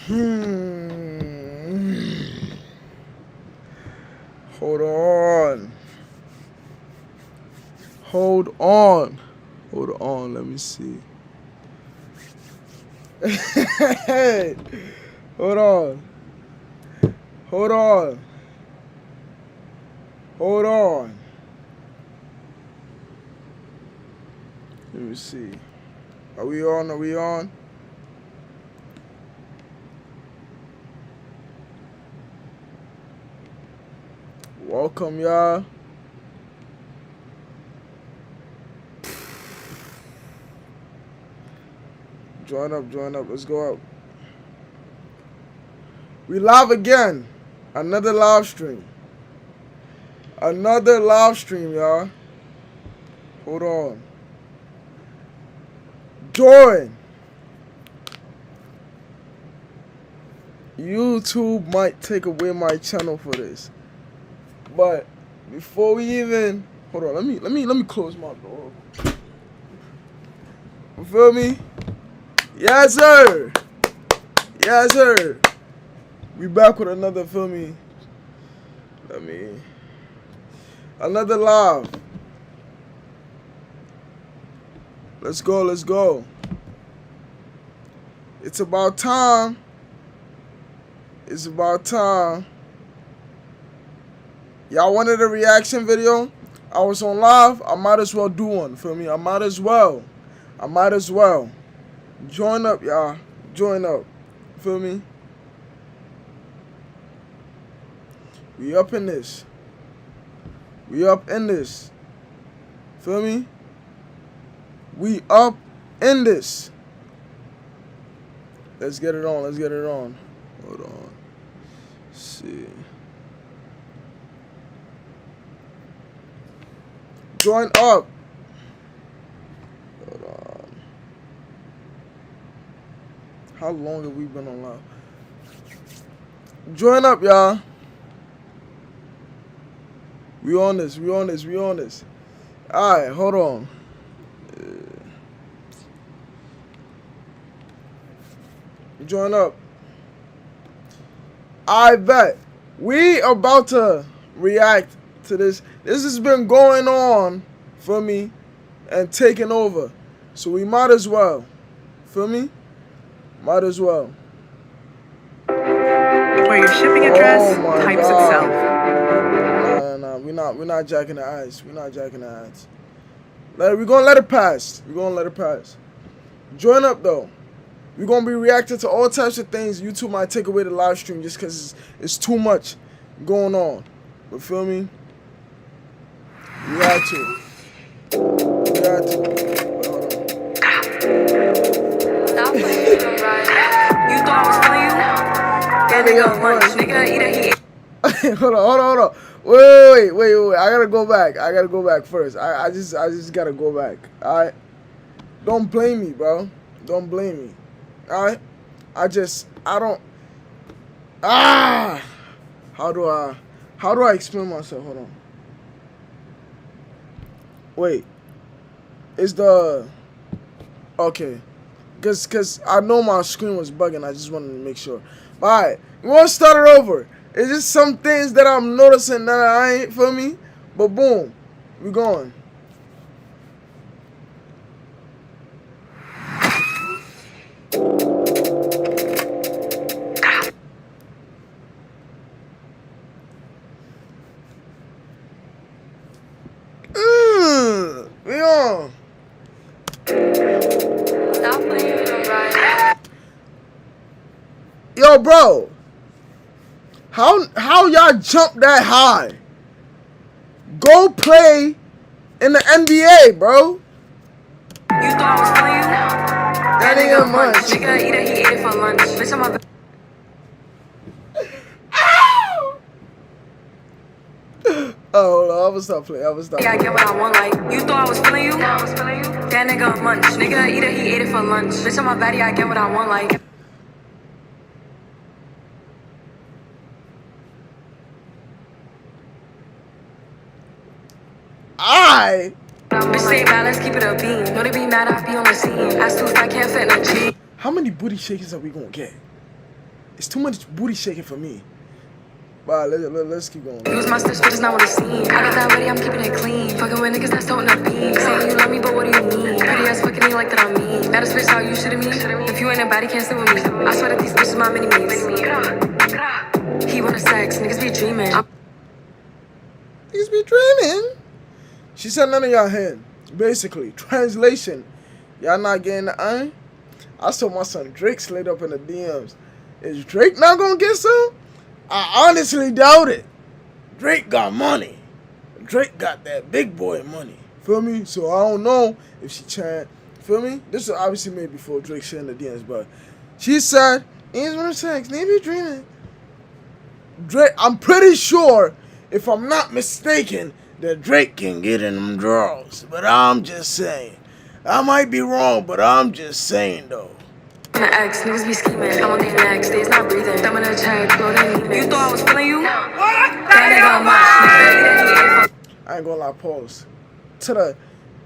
Hold on. Hold on. Hold on. Let me see. Hold on. Hold on. Hold on. Let me see. Are we on? Are we on? Welcome, y'all. Join up, join up. Let's go up. We live again. Another live stream. Another live stream, y'all. Hold on. Join. YouTube might take away my channel for this. But before we even hold on, let me close my door. You feel me? Yes, sir. Yes, sir. We back with another, feel me? Another live. Let's go, let's go. It's about time. It's about time. Y'all wanted a reaction video? I was on live. I might as well do one, feel me? I might as well. Join up, y'all. Join up. Feel me? We up in this. We up in this. Feel me? We up in this. Let's get it on. Let's get it on. Hold on. Let's see. Join up. Hold on. How long have we been on live? Join up, y'all. We on this. We on this. We on this. All right, hold on. Join up. I bet we about to react to this. This has been going on for me and taking over, so we might as well. Feel me? Might as well. Where your shipping address types itself. Nah. We're not jacking the eyes. We're not jacking the eyes. We're gonna let it pass. We're gonna let it pass. Join up though. We're going to be reacting to all types of things. YouTube might take away the live stream just because it's too much going on. But feel me? We had to. We had to. Wait, hold on. Stop playing with them, right? You thought I was feeling you? That nigga lunch. Nigga, eat a Hold on. Wait. I gotta go back first. I just gotta go back. Alright? Don't blame me, bro. Don't blame me. Alright? I don't. How do I explain myself? Hold on. Wait. Is the. Okay. Cause I know my screen was bugging. I just wanted to make sure. Alright. We want to start it over. It's just some things that I'm noticing that I ain't, feel me? But boom. We going. We on. Stop playing with them, right? Yo, bro. How y'all jump that high? Go play in the NBA, bro. You thought I was feeling you? That nigga lunch. Nigga, he ate it for lunch. Bitch, I'm a... Oh, I'm gonna stop playing. Yeah, I get what I want, like. You thought I was feeling you? That nigga lunch. Nigga, he ate it for lunch. Bitch, I'm a baddie, I get what I want, like. Bitch, say balance, keep it a beam. Know they be mad, I be on the scene. Ass too fat, can't fit no G. How many booty shakers are we gonna get? It's too much booty shaking for me. But let's keep going. Use my stitch, but it's not what it seems. I got that ready, I'm keeping it clean. Fucking with niggas that's toting up beans. Saying you love me, but what do you mean? Pretty ass fucking me like that on me. Baddest bitch, how you shitting me? If you ain't a baddie, can't sit with me. I swear that these bitches my mini-me's. He wanna sex, niggas be dreaming. Niggas be dreaming. She said none of y'all hand. Basically, translation. Y'all not getting the iron? I saw my son Drake slid up in the DMs. Is Drake not gonna get some? I honestly doubt it. Drake got money. Drake got that big boy money. Feel me? So I don't know if she trying. Feel me? This was obviously made before Drake shit in the DMs, but she said, "Ain't one sex, maybe dreaming." Drake, I'm pretty sure, if I'm not mistaken, that Drake can get in them draws. But I'm just saying. I might be wrong, but I'm just saying though. My ex, niggas be scheming. I'm on their neck, stays not breathing. Thumb in a check, floating. You thought I was feeling you? That nigga much. I ain't gonna lie, pause. To the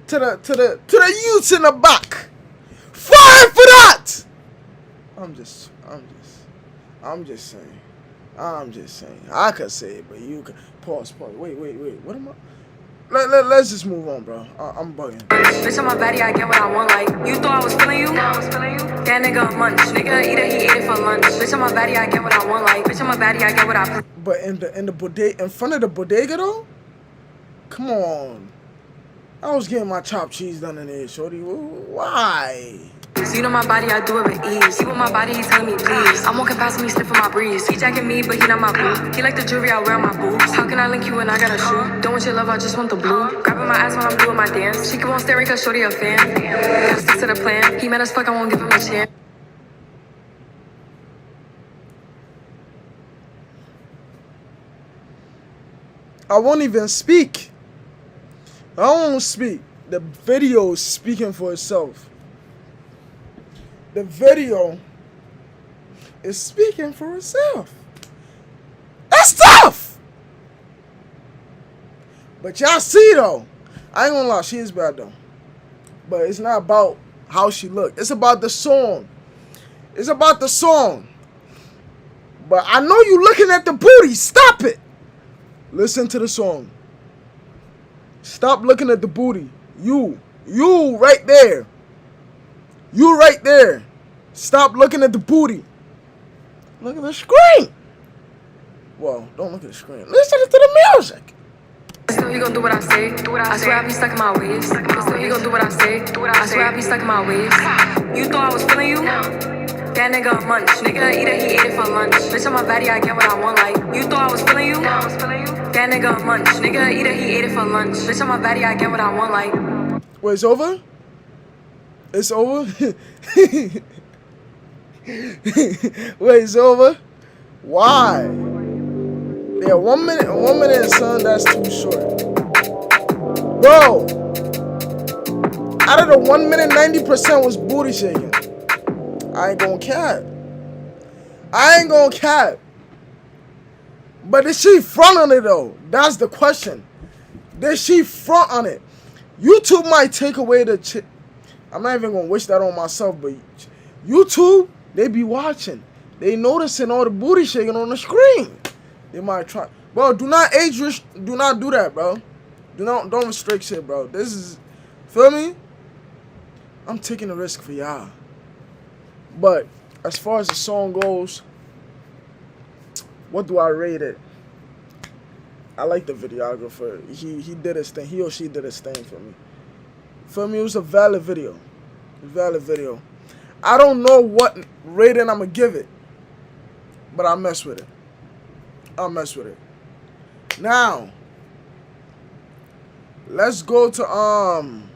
youths in the back. Fire for that! I'm just saying. I could say it, but you could pause. Wait. What am I? Let's just move on, bro. I'm bugging. Bitch, I'm a baddie, I get what I want, like. You thought I was feeling you? That nigga munch. Nigga eat it, he ate it for lunch. Bitch, I'm a baddie, I get what I want, like. Bitch, I'm a baddie, I get what I. But in the bodega, in front of the bodega though? Come on. I was getting my chopped cheese done in there, shorty. Why? So you know my body, I do it with ease. He want my body, he telling me please. I'm walking past him, he sniffing my breeze. He jacking me, but he not my boo. He like the jewelry I wear on my boobs. How can I link you when I got a shoe? Don't want your love, I just want the blue. Grabbing my ass when I'm doing my dance. She keep on staring cause shorty a fan. Gotta stick to the plan. He mad as fuck, I won't give him a chance. I won't even speak. I won't speak. The video is speaking for itself. The video is speaking for itself. That's tough. But y'all see though, I ain't gonna lie, she is bad though. But it's not about how she look. It's about the song. It's about the song. But I know you looking at the booty. Stop it. Listen to the song. Stop looking at the booty. You right there. You right there. Stop looking at the booty. Look at the screen. Well, don't look at the screen. Listen to the music. Still he gon' do what I say. I swear I be stuck in my ways. Still he gon' do what I say. I swear I be stuck in my ways. You thought I was feeling you? That nigga munch. Nigga eat it, he ate it for lunch. Bitch, I'm a baddie, I get what I want, like. You thought I was feeling you? That nigga munch. Nigga eat it, he ate it for lunch. Bitch, I'm a baddie, I get what I want, like. Wait, it's over? It's over? Wait, it's over? Why? Yeah, 1 minute and son, that's too short. Bro, out of the 1 minute, 90% was booty shaking. I ain't gonna cap. But did she front on it though? That's the question. Did she front on it? YouTube might take away the I'm not even gonna wish that on myself, but YouTube, they be watching. They noticing all the booty shaking on the screen. They might try. Bro, do not do not do that, bro. Don't restrict shit, bro. This is, feel me? I'm taking a risk for y'all. But as far as the song goes, what do I rate it? I like the videographer. He did his thing. He or she did his thing for me. For me, it was a valid video. I don't know what rating I'm gonna give it, but I mess with it. Now, let's go to I'm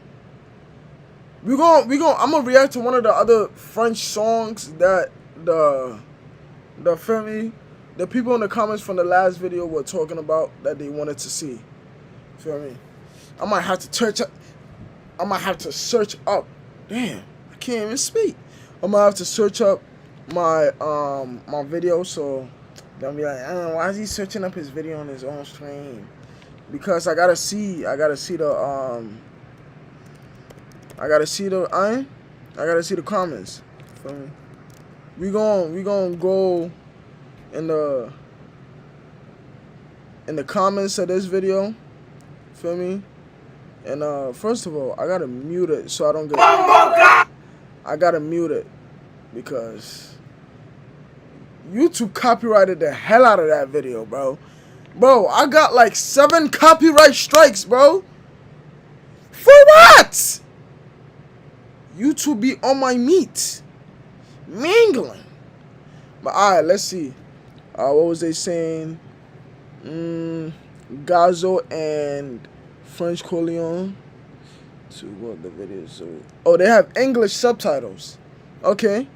gonna react to one of the other French songs that the feel me, the people in the comments from the last video were talking about that they wanted to see. Feel me? I might have to search up. Damn, I can't even speak. I'm gonna have to search up my my video, so they'll be like, why is he searching up his video on his own stream? Because I gotta see the comments. Feel me? We gon' go in the comments of this video. Feel me? And first of all, I gotta mute it so I don't get. I gotta mute it because YouTube copyrighted the hell out of that video, bro. Bro, I got like 7 copyright strikes, bro. For what? YouTube be on my meat. Mingling. But alright, let's see. What was they saying? Gazo and French Corleone. To what the videos are. Oh, they have English subtitles. Okay.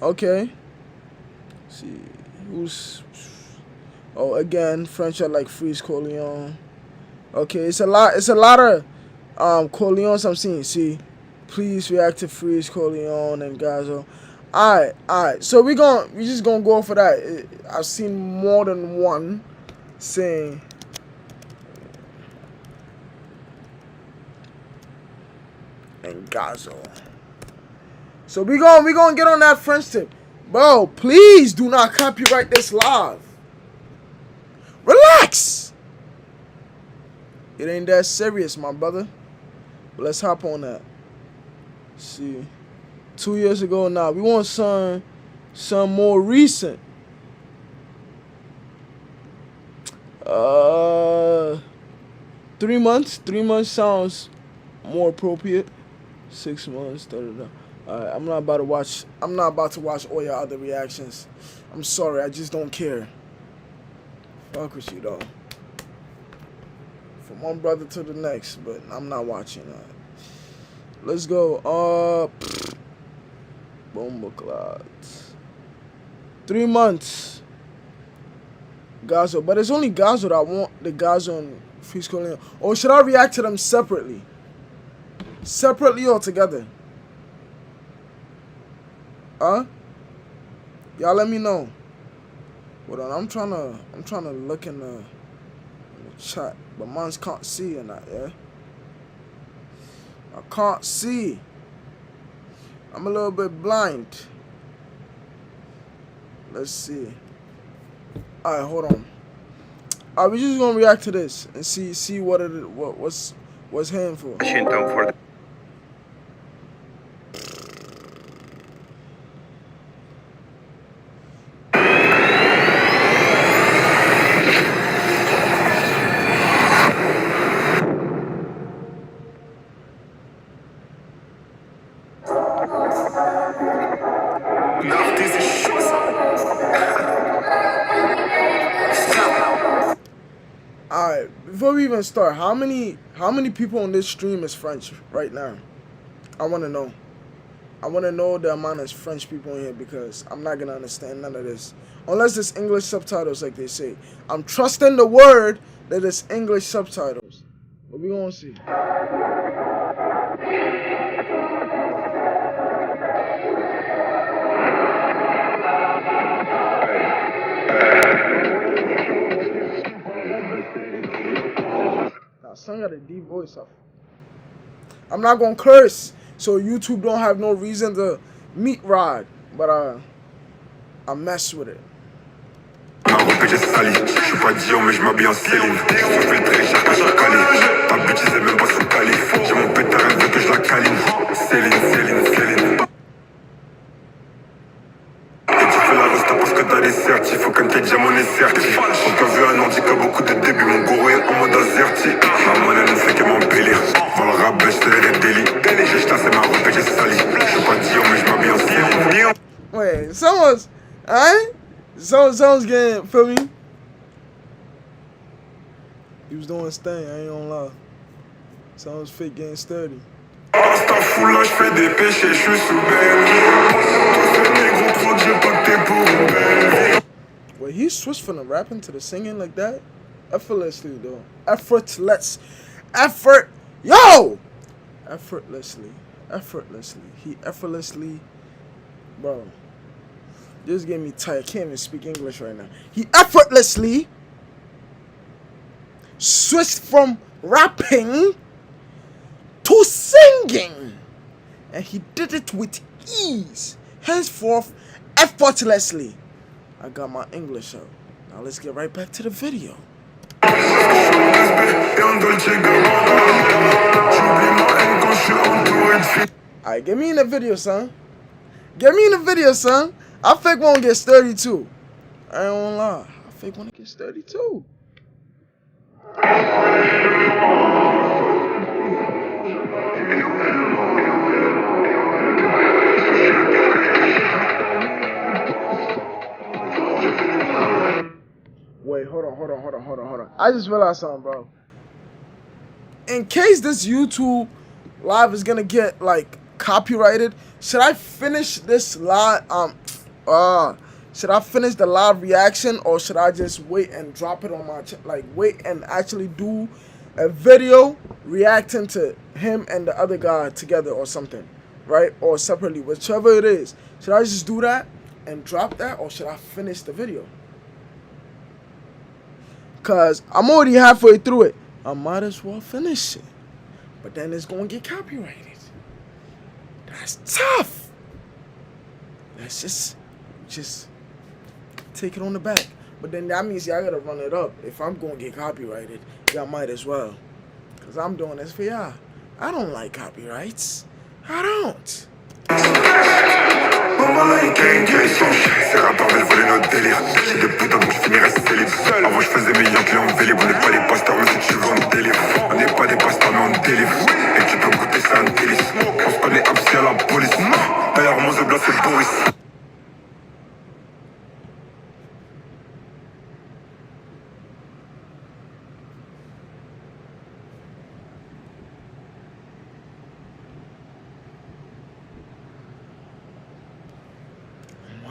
Okay. Let's see. Who's... Oh, again, French are like Freeze Corleone. Okay, it's a lot of Corleones I'm seeing. See, please react to Freeze Corleone and Gazo. Alright. So we just gonna go for that. I've seen more than one saying and Gazo. So we gonna get on that French tip. Bro, please do not copyright this live. Relax. It ain't that serious, my brother. But let's hop on that. Let's see. 2 years ago now. We want some more recent. 3 months. 3 months sounds more appropriate. 6 months. Alright, I'm not about to watch all your other reactions. I'm sorry, I just don't care. Fuck with you though. From one brother to the next, but I'm not watching that. Let's go. BenjiKlien. 3 months. Gazo, but it's only Gazo that I want. The Gazo and Freeze Corleone. Or should I react to them separately? Separately or together? Huh? Y'all let me know. Hold on, I'm trying to look in the chat, but mines can't see in that, yeah? I can't see. I'm a little bit blind. Let's see. Alright, hold on. Alright, we're just gonna react to this and see what's hitting for. Alright, before we even start, how many people on this stream is French right now? I wanna know. I wanna know the amount of French people in here because I'm not gonna understand none of this. Unless it's English subtitles like they say. I'm trusting the word that it's English subtitles. But we gonna see. Son got a deep voice off. I'm not gonna curse, so YouTube don't have no reason to meat ride, but I mess with it. Ma robe j'ai sali, je suis pas Dion mais je m'habille en Céline. Je fais le très cher que je la câline. Ta bitch c'est même pas sous calife. J'ai mon pétard, elle veut que je la câline. Céline. Et tu fais la resta parce que t'as des certis. Faut qu'un t'ait déjà mon certi. On t'a vu un handicap, beaucoup de début. Mon gourou est en mode azerti. Ma monnaie ne fait que m'embellir. Dans le rap, je te les délits. J'ai jeté ma robe j'ai sali. Je suis pas Dion mais je m'habille en Céline. Wait, someone's, alright? Someone's getting, feel me? He was doing his thing, I ain't gonna lie. Someone's fake getting sturdy. Insta full là, j'fais des péchés, j'suis sous belle. Toi c'est négro, crois que j'ai pas que t'es pour une belle. Wait, he switched from the rapping to the singing like that? Effortlessly, though. Effortlessly. He effortlessly, bro. This getting me tired. I can't even speak English right now. He effortlessly switched from rapping to singing. And he did it with ease. Henceforth, effortlessly. I got my English out. Now let's get right back to the video. Alright, get me in the video, son. Get me in the video, son. I fake won't get sturdy too. I ain't gonna lie. I fake wanna get sturdy too. Wait, hold on. I just realized something, bro. In case this YouTube live is gonna get like copyrighted, should I finish this live? Should I finish the live reaction, or should I just wait and drop it on my wait and actually do a video reacting to him and the other guy together or something, right? Or separately, whichever it is. Should I just do that and drop that, or should I finish the video? Cause I'm already halfway through it. I might as well finish it. But then it's gonna get copyrighted. That's tough. Let's just take it on the back. But then that means y'all gotta run it up. If I'm gonna get copyrighted, y'all might as well. Cause I'm doing this for y'all. I don't like copyrights. I don't. Maman là il gagne, ces rappeurs veulent voler notre délire. J'ai des putains donc je finirai célib. Avant je faisais millions clients en vélib. On n'est pas des pasteurs mais si tu veux on délivre. On n'est pas des pasteurs mais on délivre. Et tu peux me goûter c'est un délice. On se connaît absi à la police. D'ailleurs mon zebla c'est Boris.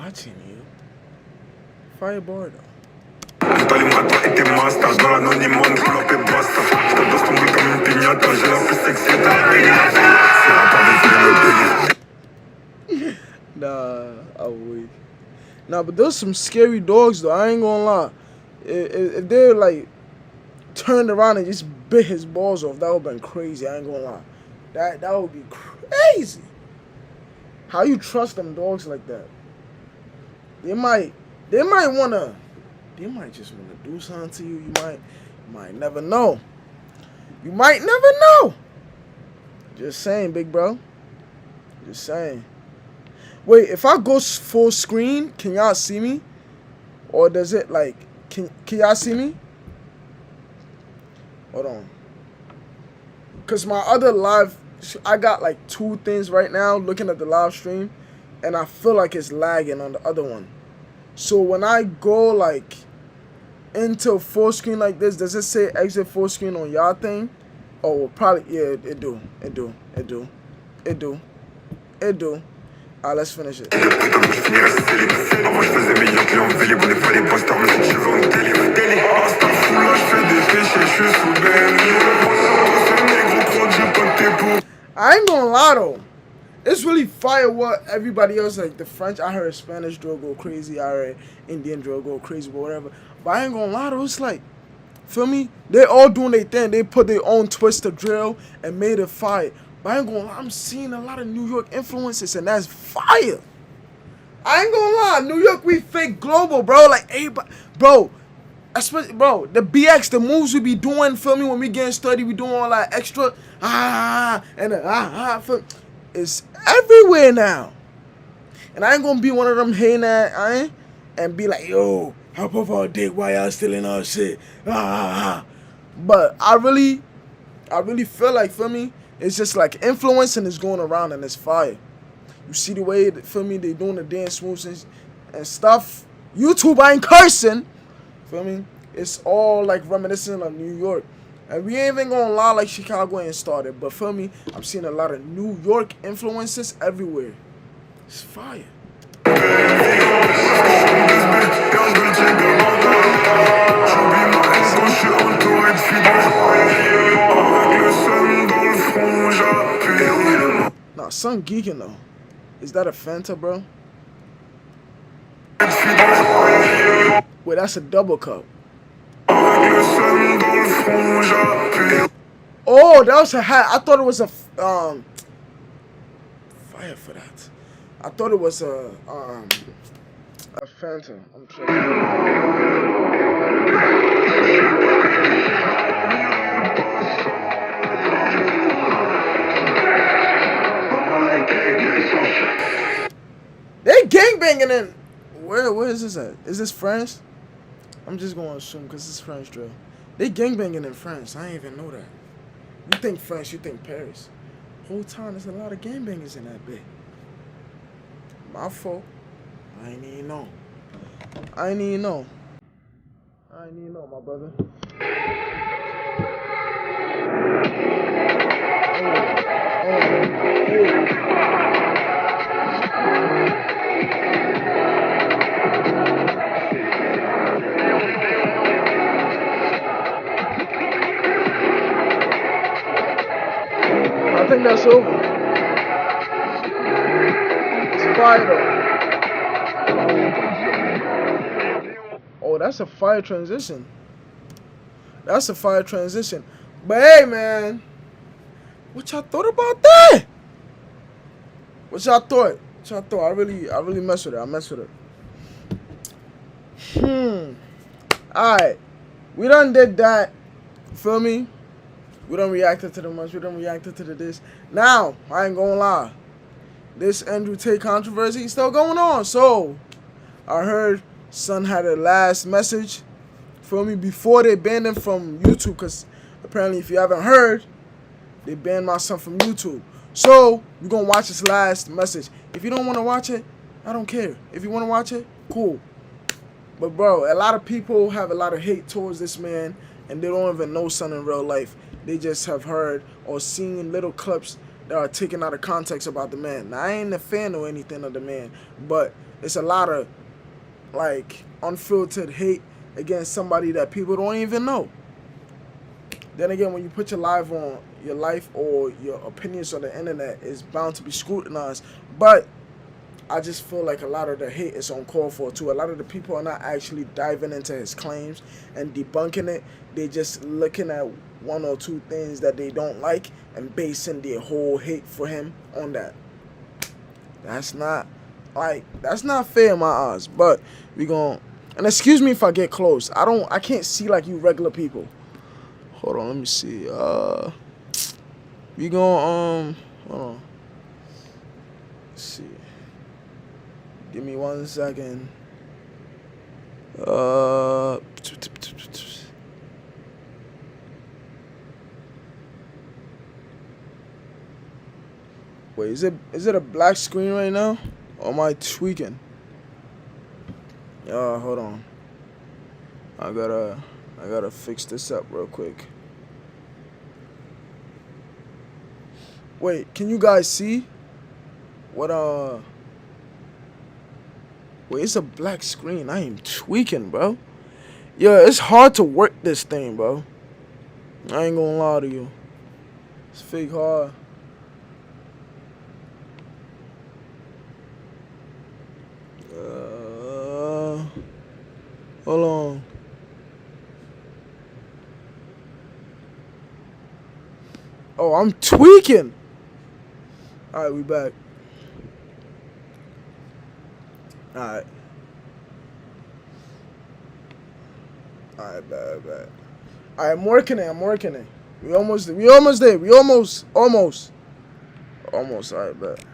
Watching you. Fireboard. Tout alimente et tes masters. Dans l'anonymat on flop et basta. Je te bosse ton boule comme une pignata. J'ai la plus sexy de la péniche. Ces rappeurs veulent voler notre délire. Nah, I'm weak. Nah, but there's some scary dogs though. I ain't gonna lie. If they like turned around and just bit his balls off, that would've been crazy. I ain't gonna lie. That would be crazy. How you trust them dogs like that? They might just wanna do something to you. You might never know. You might never know. Just saying, big bro. Just saying. Wait, if I go full screen, can y'all see me? Or does it like, can y'all see me? Hold on. Cause my other live, I got like 2 things right now looking at the live stream. And I feel like it's lagging on the other one. So when I go like into full screen like this, does it say exit full screen on y'all thing? Oh, probably, yeah, it do. Alright, let's finish it. I ain't gonna lie though. It's really fire what everybody else, like the French, I heard Spanish drill go crazy, I heard Indian drill go crazy, but whatever. But I ain't gonna lie though, it's like, feel me? They all doing their thing. They put their own twist to drill and made it fire. But I ain't gonna lie, I'm seeing a lot of New York influences and that's fire. I ain't gonna lie, New York, we fake global, bro. Like everybody, bro. Especially, bro, the BX, the moves we be doing, feel me? When we getting study, we doing all that extra, feel, it's everywhere now. And I ain't gonna be one of them hating that, and be like, yo, help off our dick, why y'all stealing our shit? But I really feel like, feel me? It's just like influence and it's going around and it's fire. You see the way, feel me, they doing the dance moves and stuff. YouTube, I ain't cursing. Feel me? It's all like reminiscent of New York. And we ain't even gonna lie like Chicago ain't started. But feel me, I'm seeing a lot of New York influences everywhere. It's fire. Nah, son geeking though. Is that a Fanta, bro? Wait, that's a double cup. Oh, that was a hat. I thought it was a fire for that. I thought it was a A Phantom. I'm sure. They gangbanging in. Where is this at? Is this France? I'm just gonna assume because it's French drill. They gangbanging in France. I didn't even know that. You think France, you think Paris. Whole time there's a lot of gangbangers in that bit. My fault. I ain't even know. I ain't even know, my brother. I think that's over. It's fire though. Oh, that's a fire transition. That's a fire transition. But hey, man, what y'all thought about that? What y'all thought? I really mess with it. I mess with it. Alright. We done did that. Feel me? We done reacted to the much. We done reacted to the this. Now, I ain't gonna lie. This Andrew Tate controversy is still going on. So, I heard Son had a last message. Feel me? Before they banned him from YouTube. Because apparently, if you haven't heard, they banned my son from YouTube. So, we're going to watch his last message. If you don't want to watch it, I don't care. If you want to watch it, cool. But, bro, a lot of people have a lot of hate towards this man, and they don't even know Son in real life. They just have heard or seen little clips that are taken out of context about the man. Now, I ain't a fan or anything of the man, but it's a lot of, like, unfiltered hate against somebody that people don't even know. Then again, when you put your life on your life or your opinions on the internet, it's bound to be scrutinized. But I just feel like a lot of the hate is uncalled for too. A lot of the people are not actually diving into his claims and debunking it. They just looking at one or two things that they don't like and basing their whole hate for him on that. That's not fair in my eyes. But we gon', and excuse me if I get close. I can't see like you regular people. Hold on, let me see. We gon' hold on. Let's see. Give me 1 second. Wait, is it a black screen right now? Or am I tweaking? Hold on. I gotta fix this up real quick. Wait, can you guys see? What Wait, it's a black screen. I am tweaking, bro. Yeah, it's hard to work this thing, bro. I ain't gonna lie to you. It's fake hard. Hold on. Oh, I'm tweaking. Alright, we back. Alright. Alright, bad. Alright, I'm working it. We almost there. Almost. Alright, bad.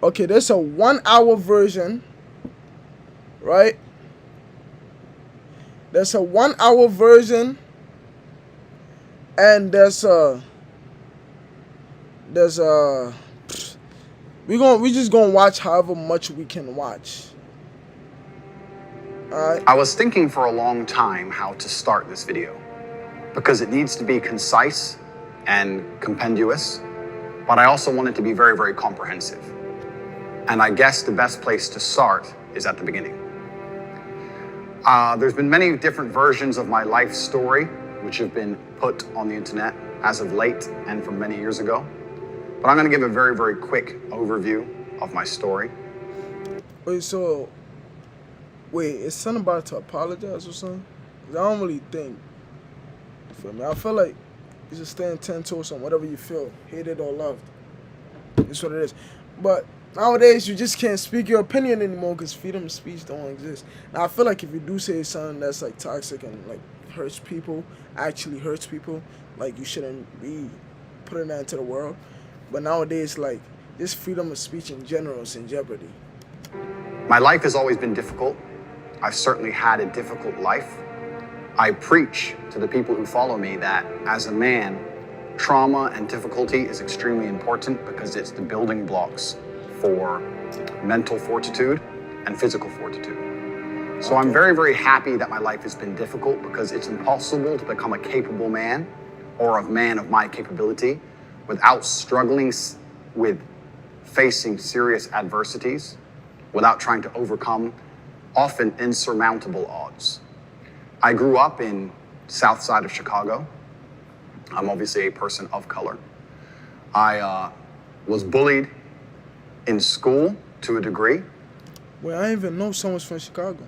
Okay, there's a 1 hour version, right? There's a 1 hour version, and we just gonna watch however much we can watch. All right. I was thinking for a long time how to start this video because it needs to be concise and compendious, but I also want it to be very, very comprehensive. And I guess the best place to start is at the beginning. There's been many different versions of my life story, which have been put on the internet as of late and from many years ago. But I'm going to give a very, very quick overview of my story. Wait, is Son about to apologize or something? 'Cause I don't really think. You feel me? I feel like you just stand 10 toes on whatever you feel, hated or loved. It's what it is. But nowadays, you just can't speak your opinion anymore because freedom of speech don't exist. Now, I feel like if you do say something that's like toxic and like hurts people, actually hurts people, like you shouldn't be putting that into the world. But nowadays, like this freedom of speech in general is in jeopardy. My life has always been difficult. I've certainly had a difficult life. I preach to the people who follow me that as a man, trauma and difficulty is extremely important because it's the building blocks for mental fortitude and physical fortitude. So I'm very, very happy that my life has been difficult because it's impossible to become a capable man or a man of my capability without struggling with facing serious adversities, without trying to overcome often insurmountable odds. I grew up in South Side of Chicago. I'm obviously a person of color. I was bullied in school to a degree. Well, I didn't even know someone's from Chicago.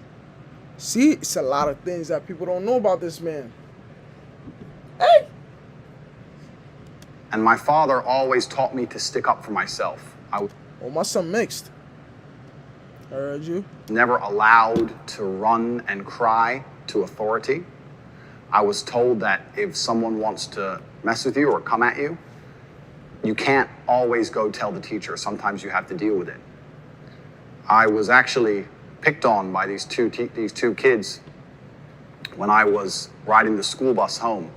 See, it's a lot of things that people don't know about this man. Hey! And my father always taught me to stick up for myself. I was My son mixed. I heard you. never allowed to run and cry to authority. I was told that if someone wants to mess with you or come at you, you can't always go tell the teacher. Sometimes you have to deal with it. I was actually picked on by these two kids when I was riding the school bus home.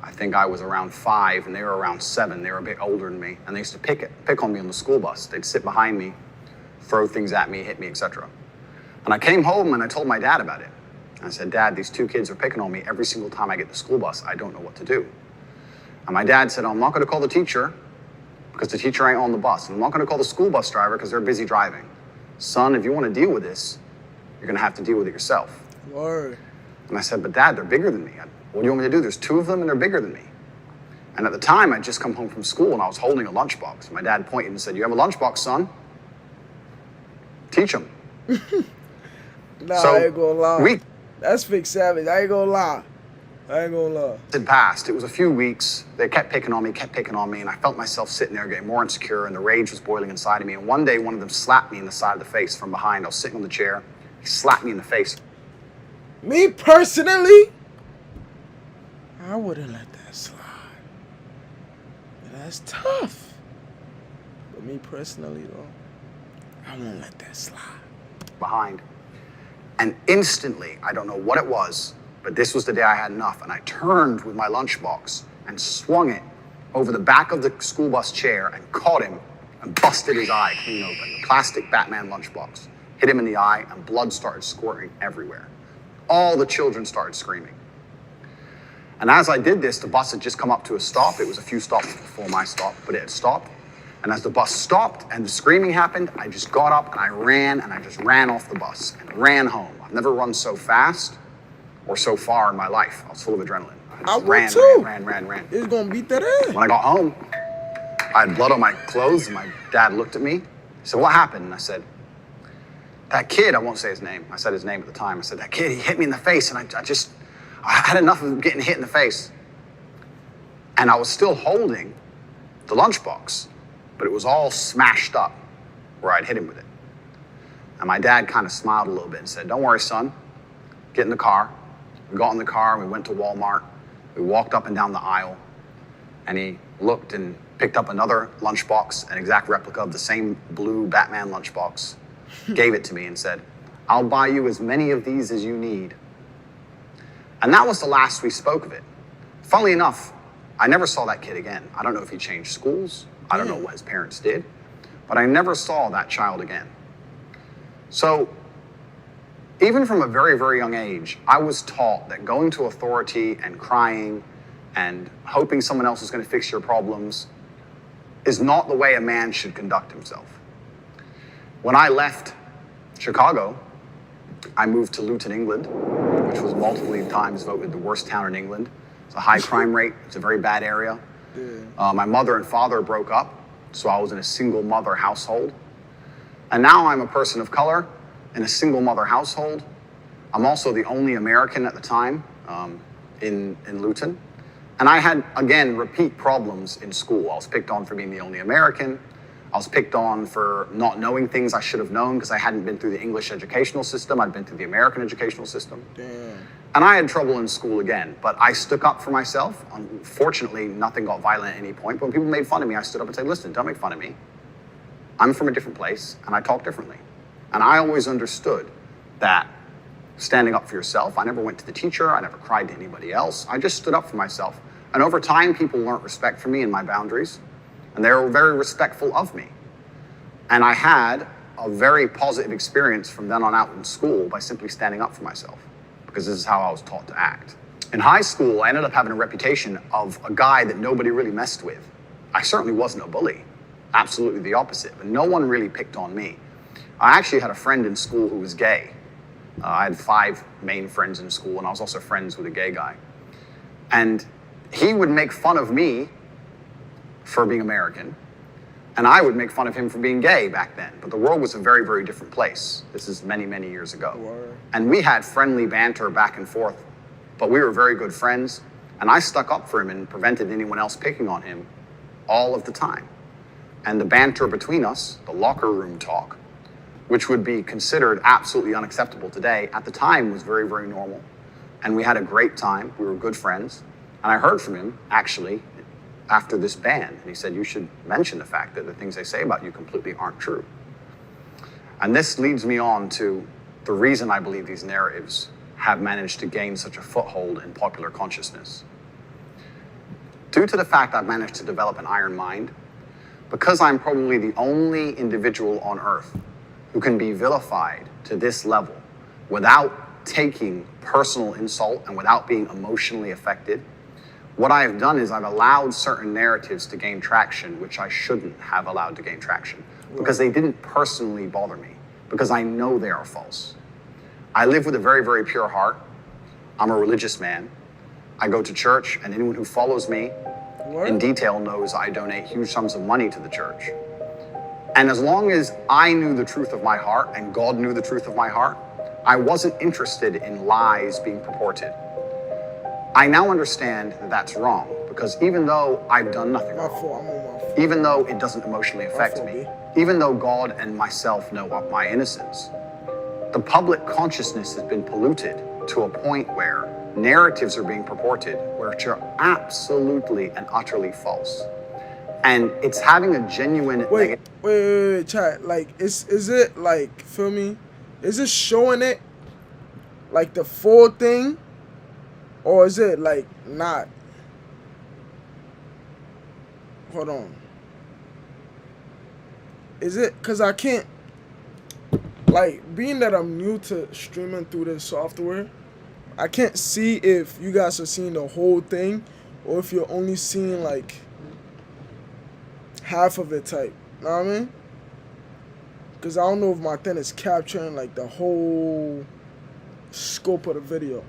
I think I was around 5 and they were around 7. They were a bit older than me, and they used to pick on me on the school bus. They'd sit behind me, throw things at me, hit me, etc. And I came home and I told my dad about it. I said, Dad, these 2 kids are picking on me every single time I get the school bus. I don't know what to do. And my dad said, I'm not going to call the teacher because the teacher ain't on the bus. And I'm not going to call the school bus driver because they're busy driving. Son, if you want to deal with this, you're going to have to deal with it yourself. Word. And I said, but Dad, they're bigger than me. What do you want me to do? There's 2 of them and they're bigger than me. And at the time, I'd just come home from school and I was holding a lunchbox. My dad pointed and said, you have a lunchbox, son? Teach them. Nah, So I ain't gonna lie. we That's fake savage. I ain't gonna lie. had passed. It was a few weeks. They kept picking on me, and I felt myself sitting there getting more insecure, and the rage was boiling inside of me. And one day, one of them slapped me in the side of the face from behind. I was sitting on the chair. He slapped me in the face. Me personally, I wouldn't let that slide. That's tough. But me personally, though, I won't let that slide. Behind. And instantly, I don't know what it was, but this was the day I had enough, and I turned with my lunchbox and swung it over the back of the school bus chair and caught him and busted his eye clean open. The plastic Batman lunchbox hit him in the eye, and blood started squirting everywhere. All the children started screaming. And as I did this, the bus had just come up to a stop. It was a few stops before my stop, but it had stopped. And as the bus stopped and the screaming happened, I just got up and I just ran off the bus and ran home. I've never run so fast or so far in my life. I was full of adrenaline. I would ran. It's gonna beat that ass. When I got home, I had blood on my clothes, and my dad looked at me. He said, what happened? And I said, that kid, I won't say his name. I said his name at the time. I said, that kid, he hit me in the face, and I had enough of him getting hit in the face. And I was still holding the lunchbox, but it was all smashed up where I'd hit him with it. And my dad kind of smiled a little bit and said, don't worry, son, get in the car. We got in the car and we went to Walmart. We walked up and down the aisle, and he looked and picked up another lunchbox, an exact replica of the same blue Batman lunchbox, gave it to me and said, I'll buy you as many of these as you need. And that was the last we spoke of it. Funnily enough, I never saw that kid again. I don't know if he changed schools. I don't know what his parents did, but I never saw that child again. So even from a very, very young age, I was taught that going to authority and crying and hoping someone else is going to fix your problems is not the way a man should conduct himself. When I left Chicago, I moved to Luton, England, which was multiple times voted the worst town in England. It's a high crime rate. It's a very bad area. My mother and father broke up, so I was in a single mother household. And now I'm a person of color in a single mother household. I'm also the only American at the time in Luton. And I had, again, repeat problems in school. I was picked on for being the only American. I was picked on for not knowing things I should have known because I hadn't been through the English educational system. I'd been through the American educational system. Damn. And I had trouble in school again, but I stuck up for myself. Unfortunately, nothing got violent at any point. But when people made fun of me, I stood up and said, listen, don't make fun of me. I'm from a different place and I talk differently. And I always understood that standing up for yourself, I never went to the teacher, I never cried to anybody else. I just stood up for myself. And over time, people learned respect for me and my boundaries, and they were very respectful of me. And I had a very positive experience from then on out in school by simply standing up for myself, because this is how I was taught to act. In high school, I ended up having a reputation of a guy that nobody really messed with. I certainly wasn't a bully, absolutely the opposite, but no one really picked on me. I actually had a friend in school who was gay. I had 5 main friends in school, and I was also friends with a gay guy. And he would make fun of me for being American, and I would make fun of him for being gay back then. But the world was a very, very different place. This is many, many years ago. Word. And we had friendly banter back and forth, but we were very good friends, and I stuck up for him and prevented anyone else picking on him all of the time. And the banter between us, the locker room talk, which would be considered absolutely unacceptable today, at the time was very, very normal. And we had a great time. We were good friends. And I heard from him, actually, after this ban. And he said, you should mention the fact that the things they say about you completely aren't true. And this leads me on to the reason I believe these narratives have managed to gain such a foothold in popular consciousness. Due to the fact I've managed to develop an iron mind, because I'm probably the only individual on earth who can be vilified to this level without taking personal insult and without being emotionally affected, what I have done is I've allowed certain narratives to gain traction, which I shouldn't have allowed to gain traction, because they didn't personally bother me, because I know they are false. I live with a very, very pure heart. I'm a religious man. I go to church, and anyone who follows me in detail knows I donate huge sums of money to the church. And as long as I knew the truth of my heart and God knew the truth of my heart, I wasn't interested in lies being purported. I now understand that that's wrong, because even though I've done nothing wrong, even though it doesn't emotionally affect me, even though God and myself know of my innocence, the public consciousness has been polluted to a point where narratives are being purported which are absolutely and utterly false. And it's having a genuine Wait, chat. Like, is it like, feel me? Is it showing it like the full thing, or is it like not? Hold on. Is it? Cause I can't. Like, being that I'm new to streaming through this software, I can't see if you guys are seeing the whole thing or if you're only seeing like half of it type. Know what I mean? Because I don't know if my thing is capturing like the whole scope of the video.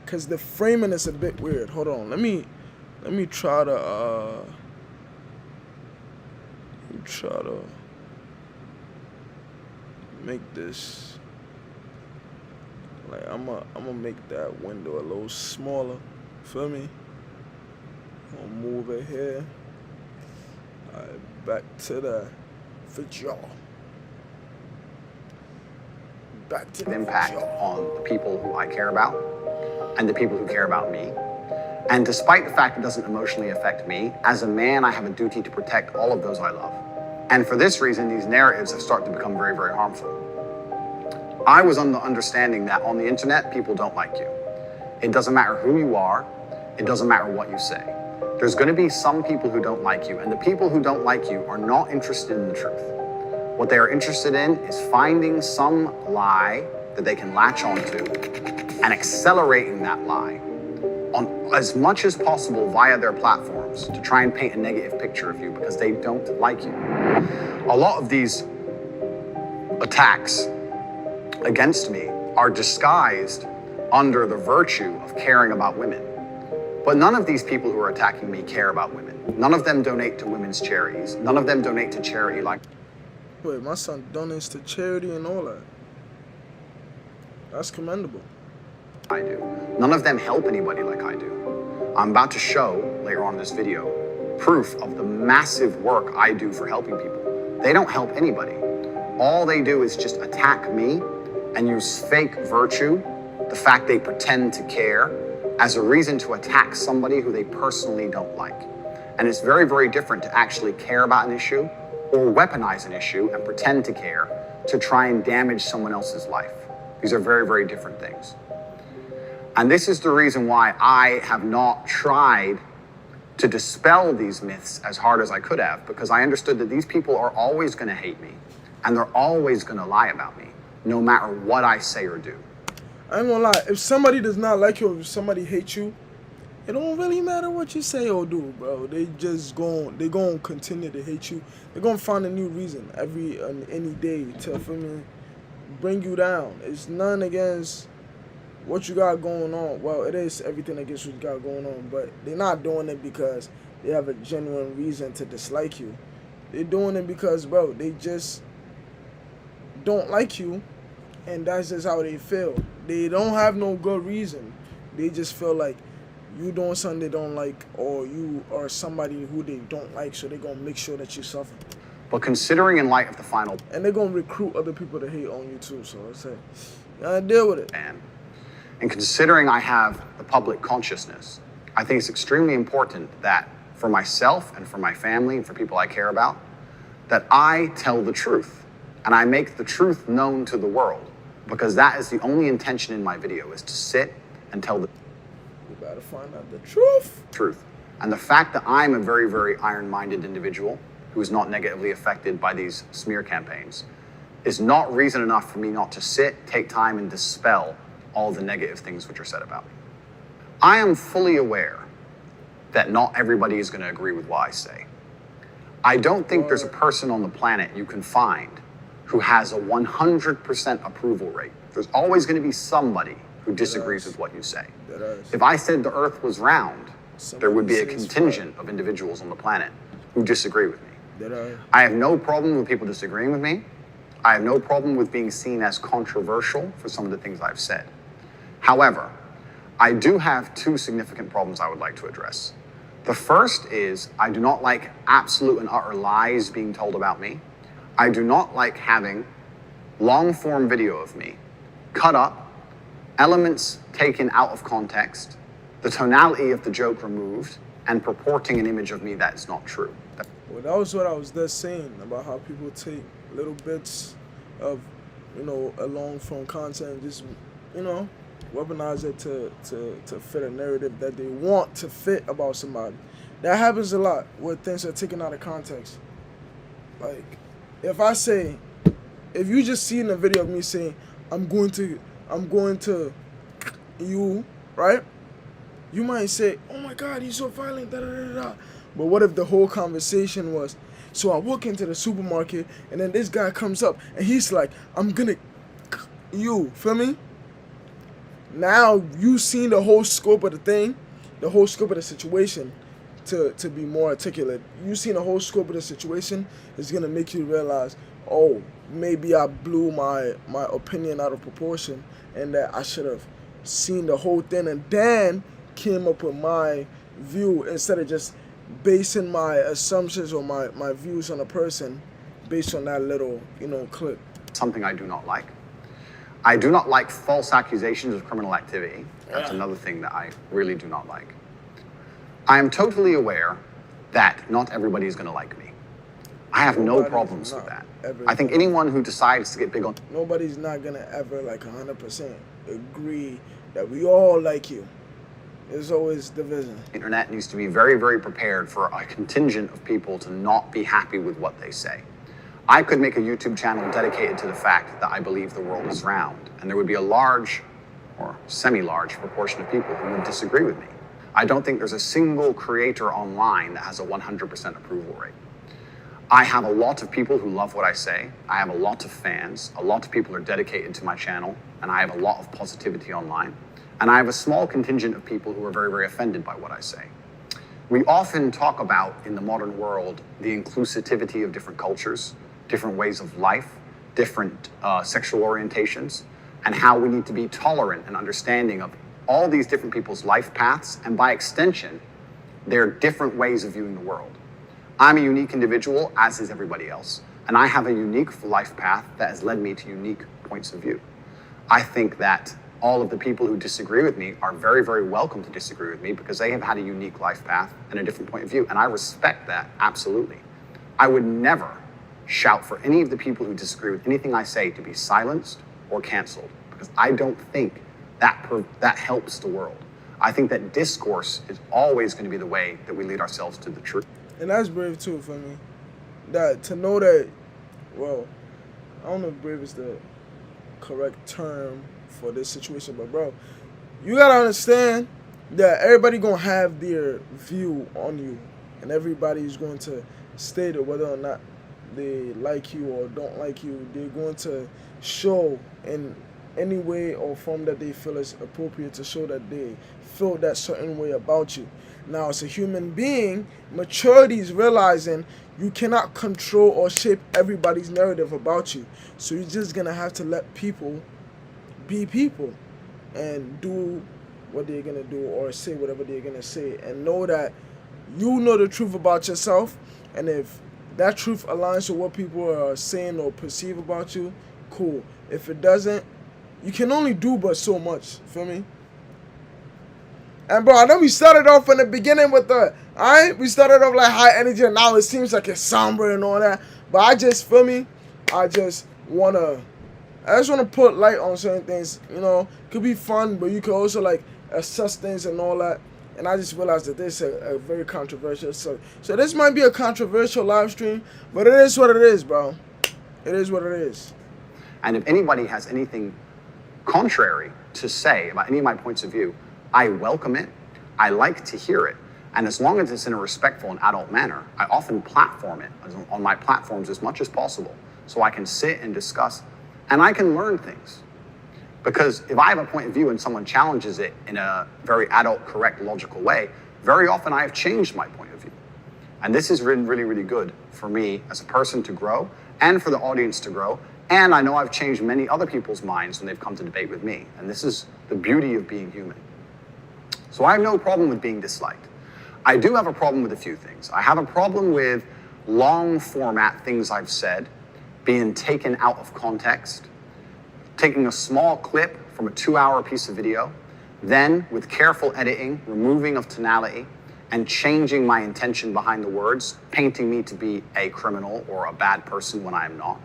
Because the framing is a bit weird. Hold on. Let me try to make this, like, I'm gonna make that window a little smaller. Feel me? I'm gonna move it here. Alright, back to the video. Back to the impact video. on the people who I care about and the people who care about me. And despite the fact it doesn't emotionally affect me, as a man, I have a duty to protect all of those I love. And for this reason, these narratives have started to become very, very harmful. I was under the understanding that on the internet, people don't like you. It doesn't matter who you are. It doesn't matter what you say. There's going to be some people who don't like you, and the people who don't like you are not interested in the truth. What they are interested in is finding some lie that they can latch onto and accelerating that lie on as much as possible via their platforms to try and paint a negative picture of you because they don't like you. A lot of these attacks against me are disguised under the virtue of caring about women. But none of these people who are attacking me care about women. None of them donate to women's charities. None of them donate to charity like... Wait, my son donates to charity and all that. That's commendable. I do. None of them help anybody like I do. I'm about to show, later on in this video, proof of the massive work I do for helping people. They don't help anybody. All they do is just attack me and use fake virtue, the fact they pretend to care, as a reason to attack somebody who they personally don't like. And it's very, very different to actually care about an issue or weaponize an issue and pretend to care to try and damage someone else's life. These are very, very different things. And this is the reason why I have not tried to dispel these myths as hard as I could have, because I understood that these people are always going to hate me and they're always going to lie about me, no matter what I say or do. I ain't gonna lie, if somebody does not like you or if somebody hates you, it don't really matter what you say or do, bro. They gonna continue to hate you. They're gonna find a new reason any day to, for me, bring you down. It's none against what you got going on. Well, it is everything against what you got going on, but they're not doing it because they have a genuine reason to dislike you. They're doing it because, bro, they just don't like you, and that's just how they feel. They don't have no good reason. They just feel like you doing something they don't like, or you are somebody who they don't like, so they're gonna make sure that you suffer. But considering in light of the final And they're gonna recruit other people to hate on you too, so I say, you gotta deal with it. and considering I have the public consciousness, I think it's extremely important that for myself and for my family and for people I care about, that I tell the truth and I make the truth known to the world, because that is the only intention in my video, is to sit and tell the You gotta find out the truth. And the fact that I'm a very, very iron-minded individual who is not negatively affected by these smear campaigns is not reason enough for me not to sit, take time, and dispel all the negative things which are said about me. I am fully aware that not everybody is going to agree with what I say. I don't think there's a person on the planet you can find who has a 100% approval rate. There's always going to be somebody who disagrees with what you say. If I said the earth was round, there would be a contingent of individuals on the planet who disagree with me. I have no problem with people disagreeing with me. I have no problem with being seen as controversial for some of the things I've said. However, I do have two significant problems I would like to address. The first is I do not like absolute and utter lies being told about me. I do not like having long-form video of me cut up, elements taken out of context, the tonality of the joke removed, and purporting an image of me that's not true. Well, that was what I was just saying about how people take little bits of, a long-form content and just, weaponize it to fit a narrative that they want to fit about somebody. That happens a lot where things are taken out of context. Like, if you just see in a video of me saying, I'm going to you, right? You might say, oh my God, he's so violent, da da da da. But what if the whole conversation was, so I walk into the supermarket and then this guy comes up and he's like, I'm gonna you, feel me? Now you seen the whole scope of the thing, the whole scope of the situation. To be more articulate, you seen the whole scope of the situation is gonna make you realize, oh, maybe I blew my opinion out of proportion, and that I should have seen the whole thing and then came up with my view instead of just basing my assumptions or my views on a person based on that little clip. Something I do not like. I do not like false accusations of criminal activity. That's another thing that I really do not like. I am totally aware that not everybody is going to like me. I have no problems with that. I think anyone who decides to get big on... Nobody's not going to ever 100% agree that we all like you. There's always division. The internet needs to be very, very prepared for a contingent of people to not be happy with what they say. I could make a YouTube channel dedicated to the fact that I believe the world is round, and there would be a large or semi-large proportion of people who would disagree with me. I don't think there's a single creator online that has a 100% approval rate. I have a lot of people who love what I say. I have a lot of fans. A lot of people are dedicated to my channel, and I have a lot of positivity online. And I have a small contingent of people who are very, very offended by what I say. We often talk about, in the modern world, the inclusivity of different cultures, different ways of life, different sexual orientations. and how we need to be tolerant and understanding of all these different people's life paths, and by extension, their different ways of viewing the world. I'm a unique individual, as is everybody else, and I have a unique life path that has led me to unique points of view. I think that all of the people who disagree with me are very, very welcome to disagree with me because they have had a unique life path and a different point of view, and I respect that, absolutely. I would never shout for any of the people who disagree with anything I say to be silenced or canceled, because I don't think that helps the world. I think that discourse is always going to be the way that we lead ourselves to the truth. And that's brave too for me. That to know that, well, I don't know if brave is the correct term for this situation, but bro, you gotta understand that everybody gonna have their view on you, and everybody's going to state it whether or not they like you or don't like you. They're going to show in any way or form that they feel is appropriate to show that they feel that certain way about you. Now, as a human being, maturity is realizing you cannot control or shape everybody's narrative about you. So you're just gonna have to let people be people and do what they're gonna do or say whatever they're gonna say, and know that you know the truth about yourself, and if that truth aligns with what people are saying or perceive about you, cool. If it doesn't, you can only do but so much, feel me? And bro, I know we started off in the beginning with we started off like high energy, and now it seems like it's somber and all that, but I just, feel me, I just wanna put light on certain things, you know. Could be fun, but you could also like assess things and all that. And I just realized that this is a very controversial subject. So this might be a controversial live stream, but it is what it is, bro. It is what it is. And if anybody has anything contrary to say about any of my points of view, I welcome it. I like to hear it. And as long as it's in a respectful and adult manner, I often platform it on my platforms as much as possible so I can sit and discuss and I can learn things. Because if I have a point of view and someone challenges it in a very adult, correct, logical way, very often I have changed my point of view. And this has been really, really good for me as a person to grow and for the audience to grow. And I know I've changed many other people's minds when they've come to debate with me. And this is the beauty of being human. So I have no problem with being disliked. I do have a problem with a few things. I have a problem with long format things I've said being taken out of context, taking a small clip from a 2-hour piece of video, then with careful editing, removing of tonality, and changing my intention behind the words, painting me to be a criminal or a bad person when I am not.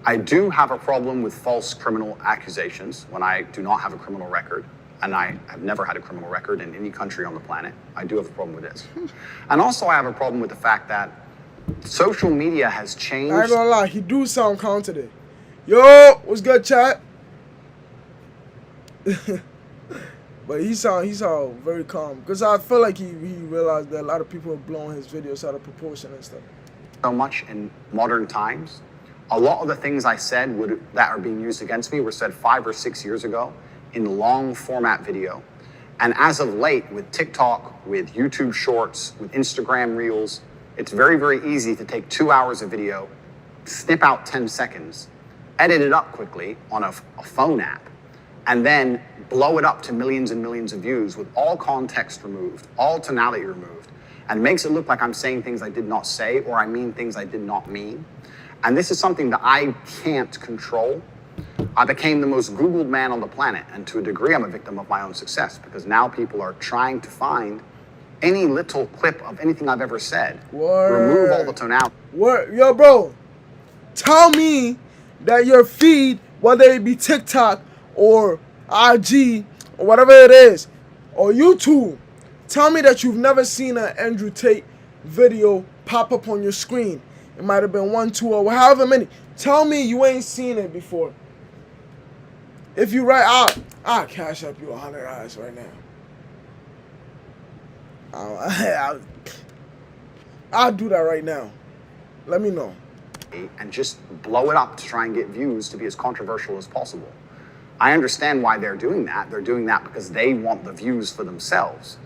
I do have a problem with false criminal accusations when I do not have a criminal record, and I have never had a criminal record in any country on the planet. I do have a problem with this. And also I have a problem with the fact that social media has changed. I ain't gonna lie, he do sound calm today. Yo, what's good, chat? But he sound very calm, because I feel like he realized that a lot of people are blowing his videos out of proportion and stuff. So much in modern times. A lot of the things I said that are being used against me were said 5 or 6 years ago in long format video. And as of late, with TikTok, with YouTube Shorts, with Instagram Reels, it's very, very easy to take 2 hours of video, snip out 10 seconds, edit it up quickly on a phone app, and then blow it up to millions and millions of views with all context removed, all tonality removed, and makes it look like I'm saying things I did not say or I mean things I did not mean. And this is something that I can't control. I became the most Googled man on the planet, and to a degree I'm a victim of my own success, because now people are trying to find any little clip of anything I've ever said, remove all the tonality. Yo, bro, tell me that your feed, whether it be TikTok or IG or whatever it is, or YouTube, tell me that you've never seen an Andrew Tate video pop up on your screen. It might have been 1, 2, or however many. Tell me you ain't seen it before. If you write, I'll cash up you $100 right now. I'll do that right now. Let me know. And just blow it up to try and get views to be as controversial as possible. I understand why they're doing that. They're doing that because they want the views for themselves.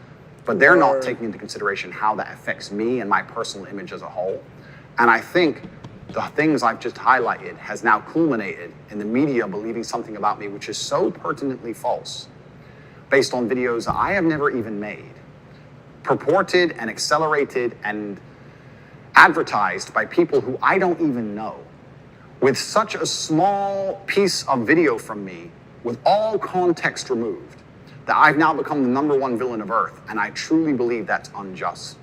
But they're not taking into consideration how that affects me and my personal image as a whole. And I think The things I've just highlighted has now culminated in the media believing something about me which is so pertinently false, based on videos that I have never even made, purported and accelerated and advertised by people who I don't even know, with such a small piece of video from me, with all context removed, that I've now become the #1 villain of Earth, and I truly believe that's unjust.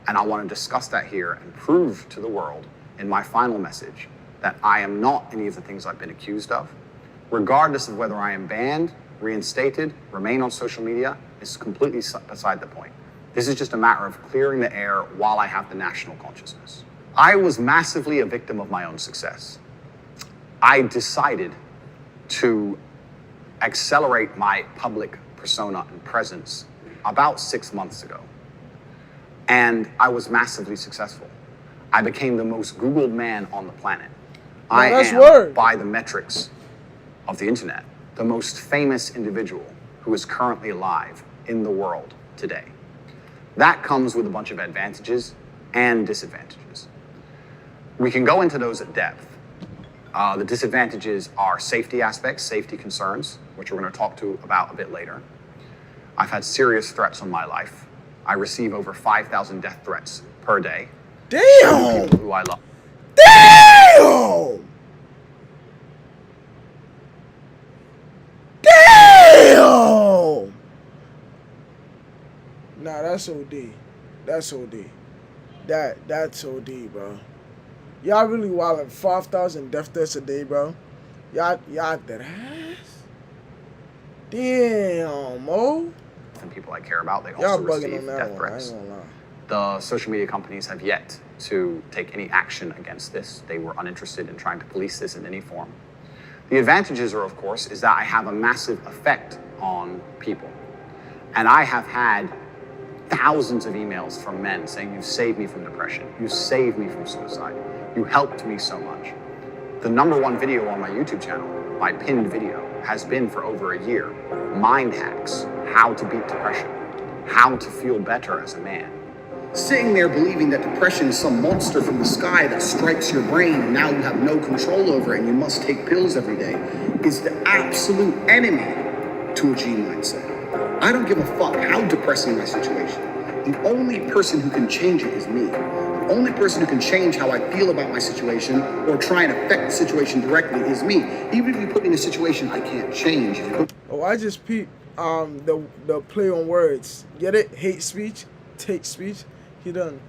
And I want to discuss that here and prove to the world in my final message that I am not any of the things I've been accused of. Regardless of whether I am banned, reinstated, remain on social media, is completely beside the point. This is just a matter of clearing the air while I have the national consciousness. I was massively a victim of my own success. I decided to accelerate my public persona and presence about 6 months ago. And I was massively successful. I became the most Googled man on the planet. I am, by the metrics of the internet, the most famous individual who is currently alive in the world today. That comes with a bunch of advantages and disadvantages. We can go into those at depth. The disadvantages are safety aspects, safety concerns, which we're going to talk about a bit later. I've had serious threats on my life. I receive over 5,000 death threats per day. Damn! People who I love. Damn! Damn! Nah, that's OD. That's OD. That's OD, bro. Y'all really wildin'. 5,000 death threats a day, bro. Y'all dead ass. Damn, Mo. And people I care about, they Y'all also bugging receive on that death one. threats. I ain't gonna lie. The social media companies have yet to take any action against this. They were uninterested in trying to police this in any form. The advantages are, of course, is that I have a massive effect on people. And I have had thousands of emails from men saying, "You've saved me from depression. You saved me from suicide. You helped me so much." The #1 video on my YouTube channel, my pinned video, has been for over a year. Mind hacks, how to beat depression, how to feel better as a man. Sitting there believing that depression is some monster from the sky that strikes your brain and now you have no control over it and you must take pills every day is the absolute enemy to a G mindset. I don't give a fuck how depressing my situation. The only person who can change it is me. The only person who can change how I feel about my situation or try and affect the situation directly is me. Even if you put me in a situation I can't change. Oh, I just peeped the play on words. Get it? Hate speech, take speech. He done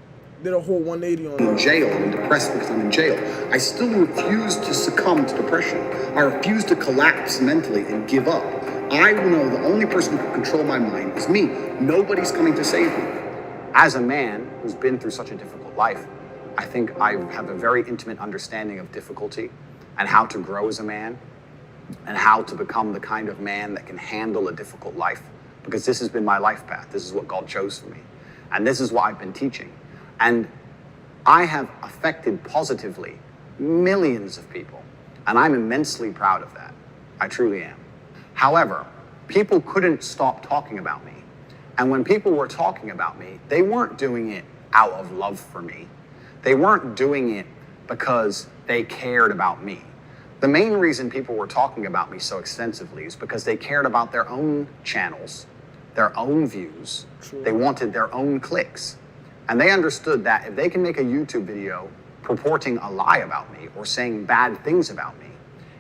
did a whole 180 on that. In jail, I'm depressed because I'm in jail. I still refuse to succumb to depression. I refuse to collapse mentally and give up. I know the only person who can control my mind is me. Nobody's coming to save me. As a man who's been through such a difficult life, I think I have a very intimate understanding of difficulty and how to grow as a man and how to become the kind of man that can handle a difficult life, because this has been my life path. This is what God chose for me. And this is what I've been teaching. And I have affected positively millions of people. And I'm immensely proud of that. I truly am. However, people couldn't stop talking about me. And when people were talking about me, they weren't doing it out of love for me. They weren't doing it because they cared about me. The main reason people were talking about me so extensively is because they cared about their own channels, their own views. True. They wanted their own clicks. And they understood that if they can make a YouTube video purporting a lie about me or saying bad things about me,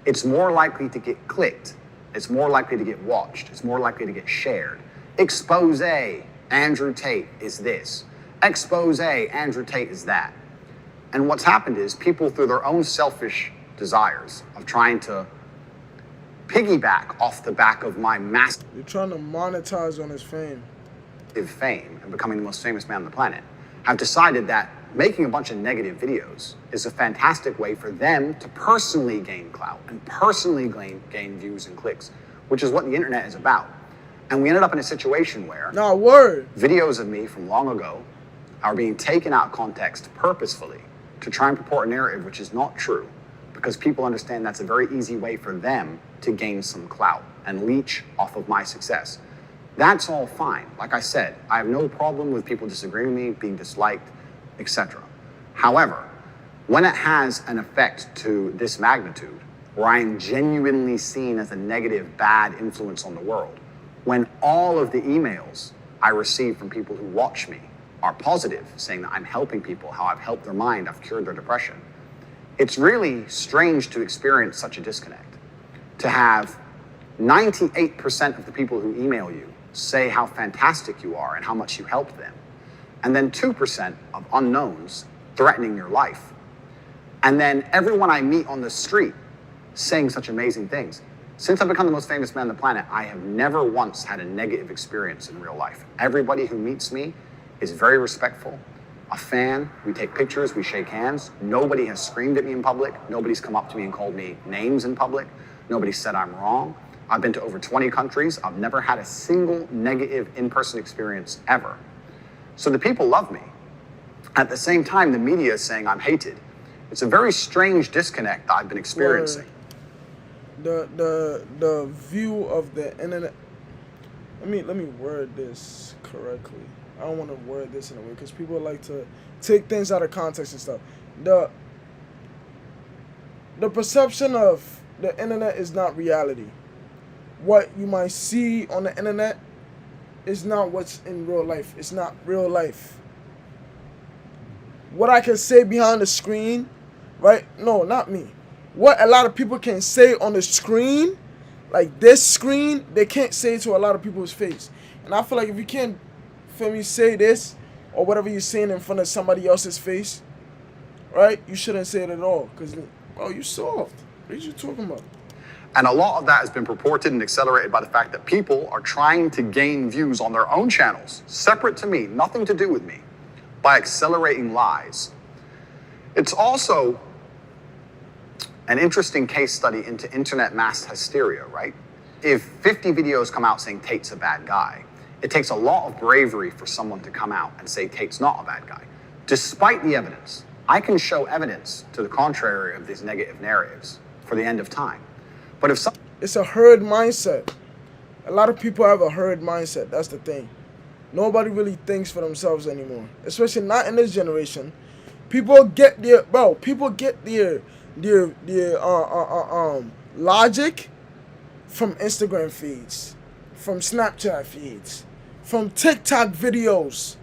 it's more likely to get clicked. It's more likely to get watched. It's more likely to get shared. Expose, Andrew Tate is this. Expose, Andrew Tate is that. And what's happened is people, through their own selfish desires of trying to piggyback off the back of my massive You're trying to monetize on his fame. fame and becoming the most famous man on the planet, have decided that making a bunch of negative videos is a fantastic way for them to personally gain clout and personally gain views and clicks, which is what the internet is about. And we ended up in a situation where videos of me from long ago are being taken out of context purposefully to try and purport a narrative which is not true, because people understand that's a very easy way for them to gain some clout and leech off of my success. That's all fine. Like I said, I have no problem with people disagreeing with me, being disliked, etc. However, when it has an effect to this magnitude, where I am genuinely seen as a negative, bad influence on the world, when all of the emails I receive from people who watch me are positive, saying that I'm helping people, how I've helped their mind, I've cured their depression, it's really strange to experience such a disconnect. To have 98% of the people who email you say how fantastic you are and how much you helped them, and then 2% of unknowns threatening your life. And then everyone I meet on the street saying such amazing things. Since I've become the most famous man on the planet, I have never once had a negative experience in real life. Everybody who meets me is very respectful, a fan, we take pictures, we shake hands. Nobody has screamed at me in public. Nobody's come up to me and called me names in public. Nobody said I'm wrong. I've been to over 20 countries. I've never had a single negative in-person experience ever. So the people love me. At the same time, the media is saying I'm hated. It's a very strange disconnect that I've been experiencing. The view of the internet. Let me word this correctly. I don't want to word this in a way because people like to take things out of context and stuff. The perception of the internet is not reality. What you might see on the internet is not what's in real life. It's not real life. What I can say behind the screen, right? No, not me. What a lot of people can say on the screen, like this screen, they can't say to a lot of people's face. And I feel like if you can't, feel me, say this or whatever you're saying in front of somebody else's face, right? You shouldn't say it at all because, bro, you soft. What are you talking about? And a lot of that has been purported and accelerated by the fact that people are trying to gain views on their own channels, separate to me, nothing to do with me, by accelerating lies. It's also an interesting case study into internet mass hysteria, right? If 50 videos come out saying Tate's a bad guy, it takes a lot of bravery for someone to come out and say Tate's not a bad guy. Despite the evidence, I can show evidence to the contrary of these negative narratives for the end of time. But if it's a herd mindset. A lot of people have a herd mindset. That's the thing. Nobody really thinks for themselves anymore, especially not in this generation. People get their logic from Instagram feeds, from Snapchat feeds, from TikTok videos,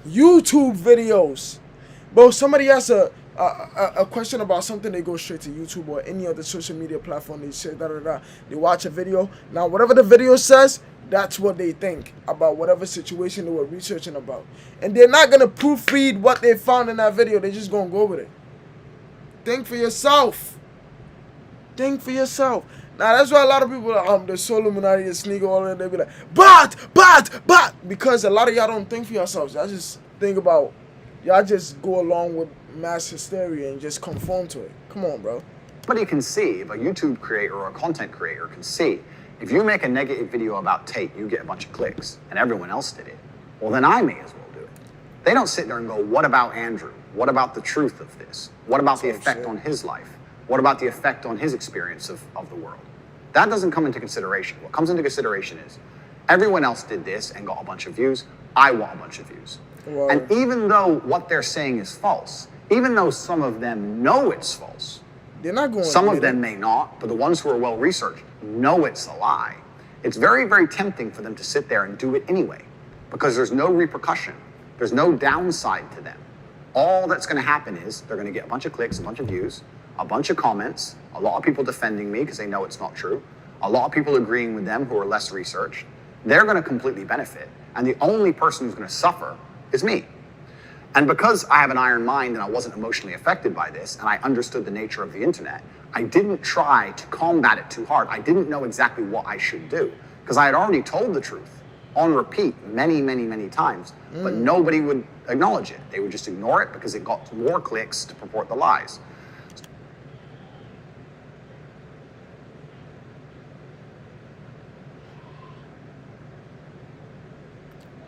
YouTube videos. Bro, somebody has a question about something, they go straight to YouTube or any other social media platform. They say They watch a video. Now, whatever the video says, that's what they think about whatever situation they were researching about. And they're not going to proofread what they found in that video. They're just going to go with it. Think for yourself. Think for yourself. Now, that's why a lot of people are, the Soul Illuminati, the sneaker, all that, they be like, but, because a lot of y'all don't think for yourselves. Y'all just think about, y'all just go along with mass hysteria and just conform to it. Come on, bro. Somebody can see, if a YouTube creator or a content creator can see, if you make a negative video about Tate, you get a bunch of clicks, and everyone else did it, well, then I may as well do it. They don't sit there and go, what about Andrew? What about the truth of this? What about the effect on his life? What about the effect on his experience of the world? That doesn't come into consideration. What comes into consideration is, everyone else did this and got a bunch of views, I want a bunch of views. Wow. And even though what they're saying is false, even though some of them know it's false, they're not going. Some of them may not, but the ones who are well researched know it's a lie. It's very, very tempting for them to sit there and do it anyway, because there's no repercussion. There's no downside to them. All that's going to happen is they're going to get a bunch of clicks, a bunch of views, a bunch of comments, a lot of people defending me because they know it's not true, a lot of people agreeing with them who are less researched. They're going to completely benefit, and the only person who's going to suffer is me. And because I have an iron mind and I wasn't emotionally affected by this, and I understood the nature of the internet, I didn't try to combat it too hard. I didn't know exactly what I should do, because I had already told the truth on repeat many, many, many times, but nobody would acknowledge it. They would just ignore it because it got more clicks to purport the lies.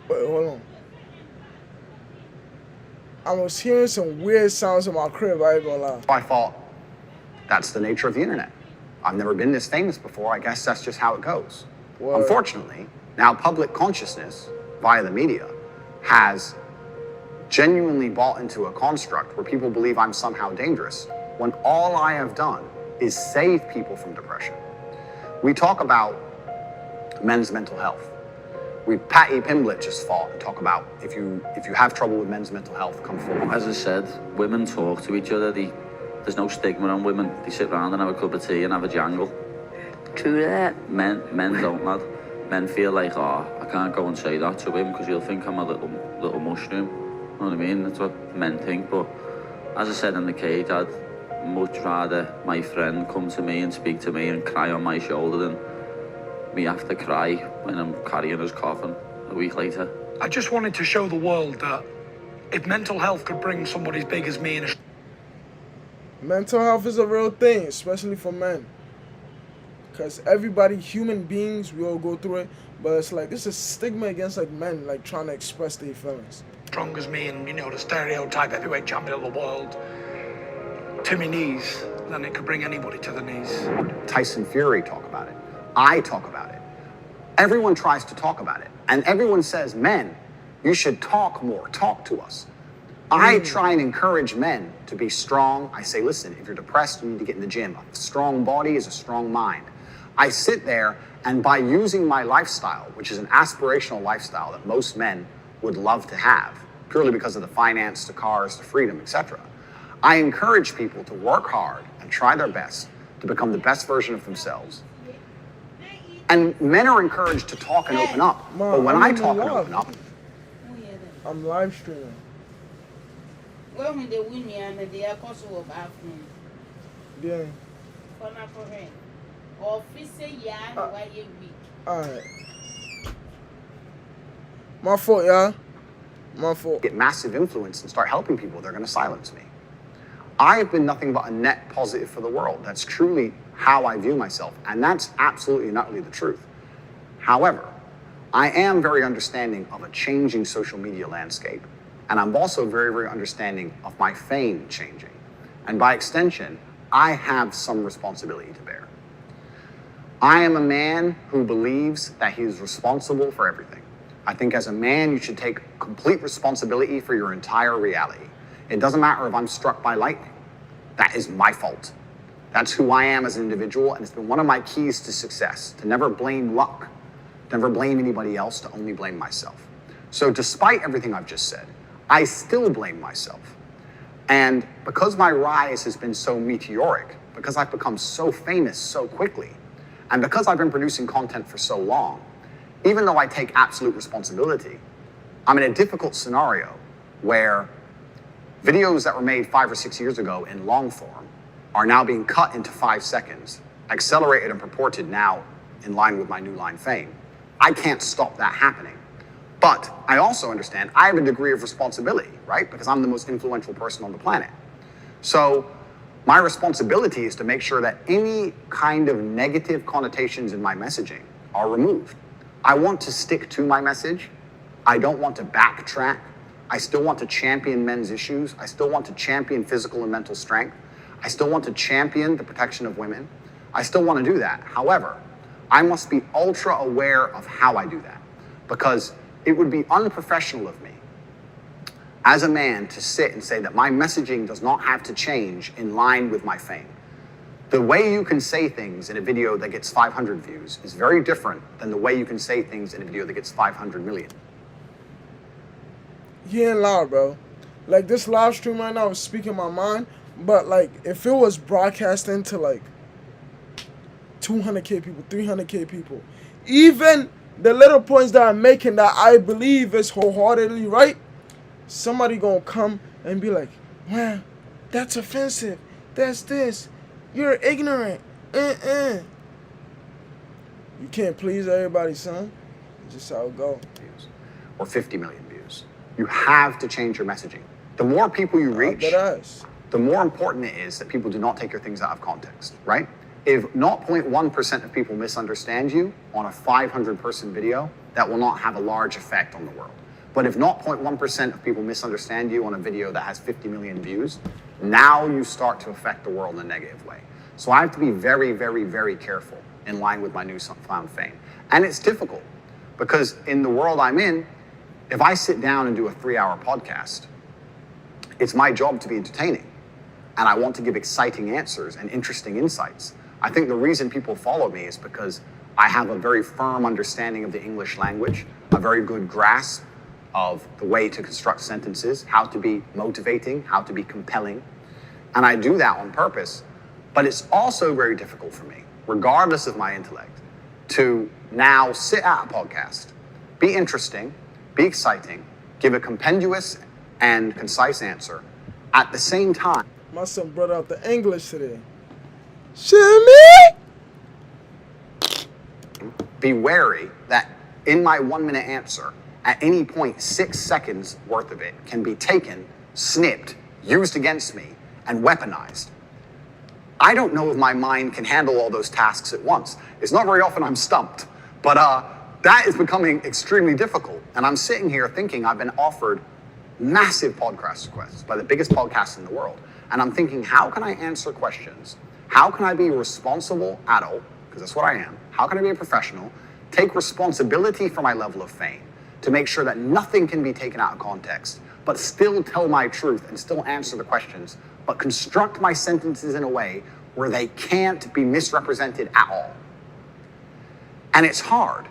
Wait, hold on. I was hearing some weird sounds in my crib, I ain't gonna lie. I thought, that's the nature of the internet. I've never been this famous before. I guess that's just how it goes. Word. Unfortunately, now public consciousness via the media has genuinely bought into a construct where people believe I'm somehow dangerous, when all I have done is save people from depression. We talk about men's mental health. Patty Pimblett just fought and talk about if you have trouble with men's mental health, come forward. As I said, women talk to each other. There's no stigma on women. They sit around and have a cup of tea and have a jangle. True that. Men don't, lad. Men feel like, oh, I can't go and say that to him because he'll think I'm a little mushroom. You know what I mean? That's what men think. But as I said in the cage, I'd much rather my friend come to me and speak to me and cry on my shoulder than me have to cry when I'm carrying his coffin a week later. I just wanted to show the world that if mental health could bring somebody as big as me in a... Mental health is a real thing, especially for men. Because everybody, human beings, we all go through it. But it's like, it's a stigma against like men, like trying to express their feelings. strong as me and, you know, the stereotype heavyweight champion of the world to my knees, then it could bring anybody to the knees. Tyson Fury talk about it. I talk about it. Everyone tries to talk about it. And everyone says, men, you should talk more, talk to us. I try and encourage men to be strong. I say, listen, if you're depressed, you need to get in the gym. A strong body is a strong mind. I sit there, and by using my lifestyle, which is an aspirational lifestyle that most men would love to have, purely because of the finance, the cars, the freedom, etc., I encourage people to work hard and try their best to become the best version of themselves. And men are encouraged to talk and open up. But when I talk and open up, I'm live streaming. Well, when they win me and they are also of afternoon. Yeah. For not for him. Officer Yan, why you week. Alright. My fault, y'all. My fault. get massive influence and start helping people, they're going to silence me. I have been nothing but a net positive for the world. That's truly how I view myself. And that's absolutely and utterly the truth. However, I am very understanding of a changing social media landscape. And I'm also very, very understanding of my fame changing. And by extension, I have some responsibility to bear. I am a man who believes that he is responsible for everything. I think as a man, you should take complete responsibility for your entire reality. It doesn't matter if I'm struck by lightning. That is my fault. That's who I am as an individual, and it's been one of my keys to success, to never blame luck, never blame anybody else, to only blame myself. So despite everything I've just said, I still blame myself. And because my rise has been so meteoric, because I've become so famous so quickly, and because I've been producing content for so long, even though I take absolute responsibility, I'm in a difficult scenario where videos that were made 5 or 6 years ago in long form are now being cut into 5 seconds, accelerated and purported now in line with my new line fame. I can't stop that happening. But I also understand I have a degree of responsibility, right? Because I'm the most influential person on the planet. So my responsibility is to make sure that any kind of negative connotations in my messaging are removed. I want to stick to my message. I don't want to backtrack. I still want to champion men's issues. I still want to champion physical and mental strength. I still want to champion the protection of women. I still want to do that. However, I must be ultra aware of how I do that, because it would be unprofessional of me as a man to sit and say that my messaging does not have to change in line with my fame. The way you can say things in a video that gets 500 views is very different than the way you can say things in a video that gets 500 million. He ain't loud, bro. Like, this live stream right now is speaking my mind, but like, if it was broadcasting to like 200K people, 300K people, even the little points that I'm making that I believe is wholeheartedly right, somebody gonna come and be like, wow, that's offensive, that's this, you're ignorant, You can't please everybody, son. It's just how it go. Views, or 50 million views. You have to change your messaging. The more people you reach, the more important it is that people do not take your things out of context, right? If 0.1% of people misunderstand you on a 500-person video, that will not have a large effect on the world. But if 0.1% of people misunderstand you on a video that has 50 million views, now you start to affect the world in a negative way. So I have to be very, very, very careful in line with my newfound fame. And it's difficult because in the world I'm in, if I sit down and do a 3-hour podcast, It's my job to be entertaining. And I want to give exciting answers and interesting insights. I think the reason people follow me is because I have a very firm understanding of the English language, a very good grasp of the way to construct sentences, how to be motivating, how to be compelling. And I do that on purpose. But it's also very difficult for me, regardless of my intellect, to now sit at a podcast, be interesting, be exciting, give a compendious and concise answer, at the same time. My son brought out the English today. Shimmy! Be wary that in my 1 minute answer, at any point, 6 seconds worth of it can be taken, snipped, used against me, and weaponized. I don't know if my mind can handle all those tasks at once. It's not very often I'm stumped, but that is becoming extremely difficult. And I'm sitting here thinking I've been offered massive podcast requests by the biggest podcasts in the world. And I'm thinking, how can I answer questions? How can I be a responsible adult, because that's what I am. How can I be a professional, take responsibility for my level of fame to make sure that nothing can be taken out of context, but still tell my truth and still answer the questions, but construct my sentences in a way where they can't be misrepresented at all. And it's hard,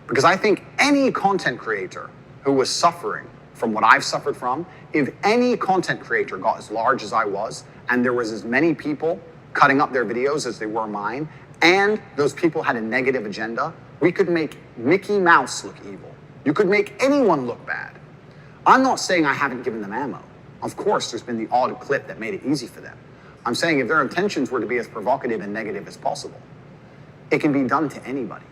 because I think any content creator who was suffering from what I've suffered from, if any content creator got as large as I was, and there was as many people cutting up their videos as they were mine, and those people had a negative agenda, we could make Mickey Mouse look evil. You could make anyone look bad. I'm not saying I haven't given them ammo. Of course, there's been the odd clip that made it easy for them. I'm saying if their intentions were to be as provocative and negative as possible, it can be done to anybody.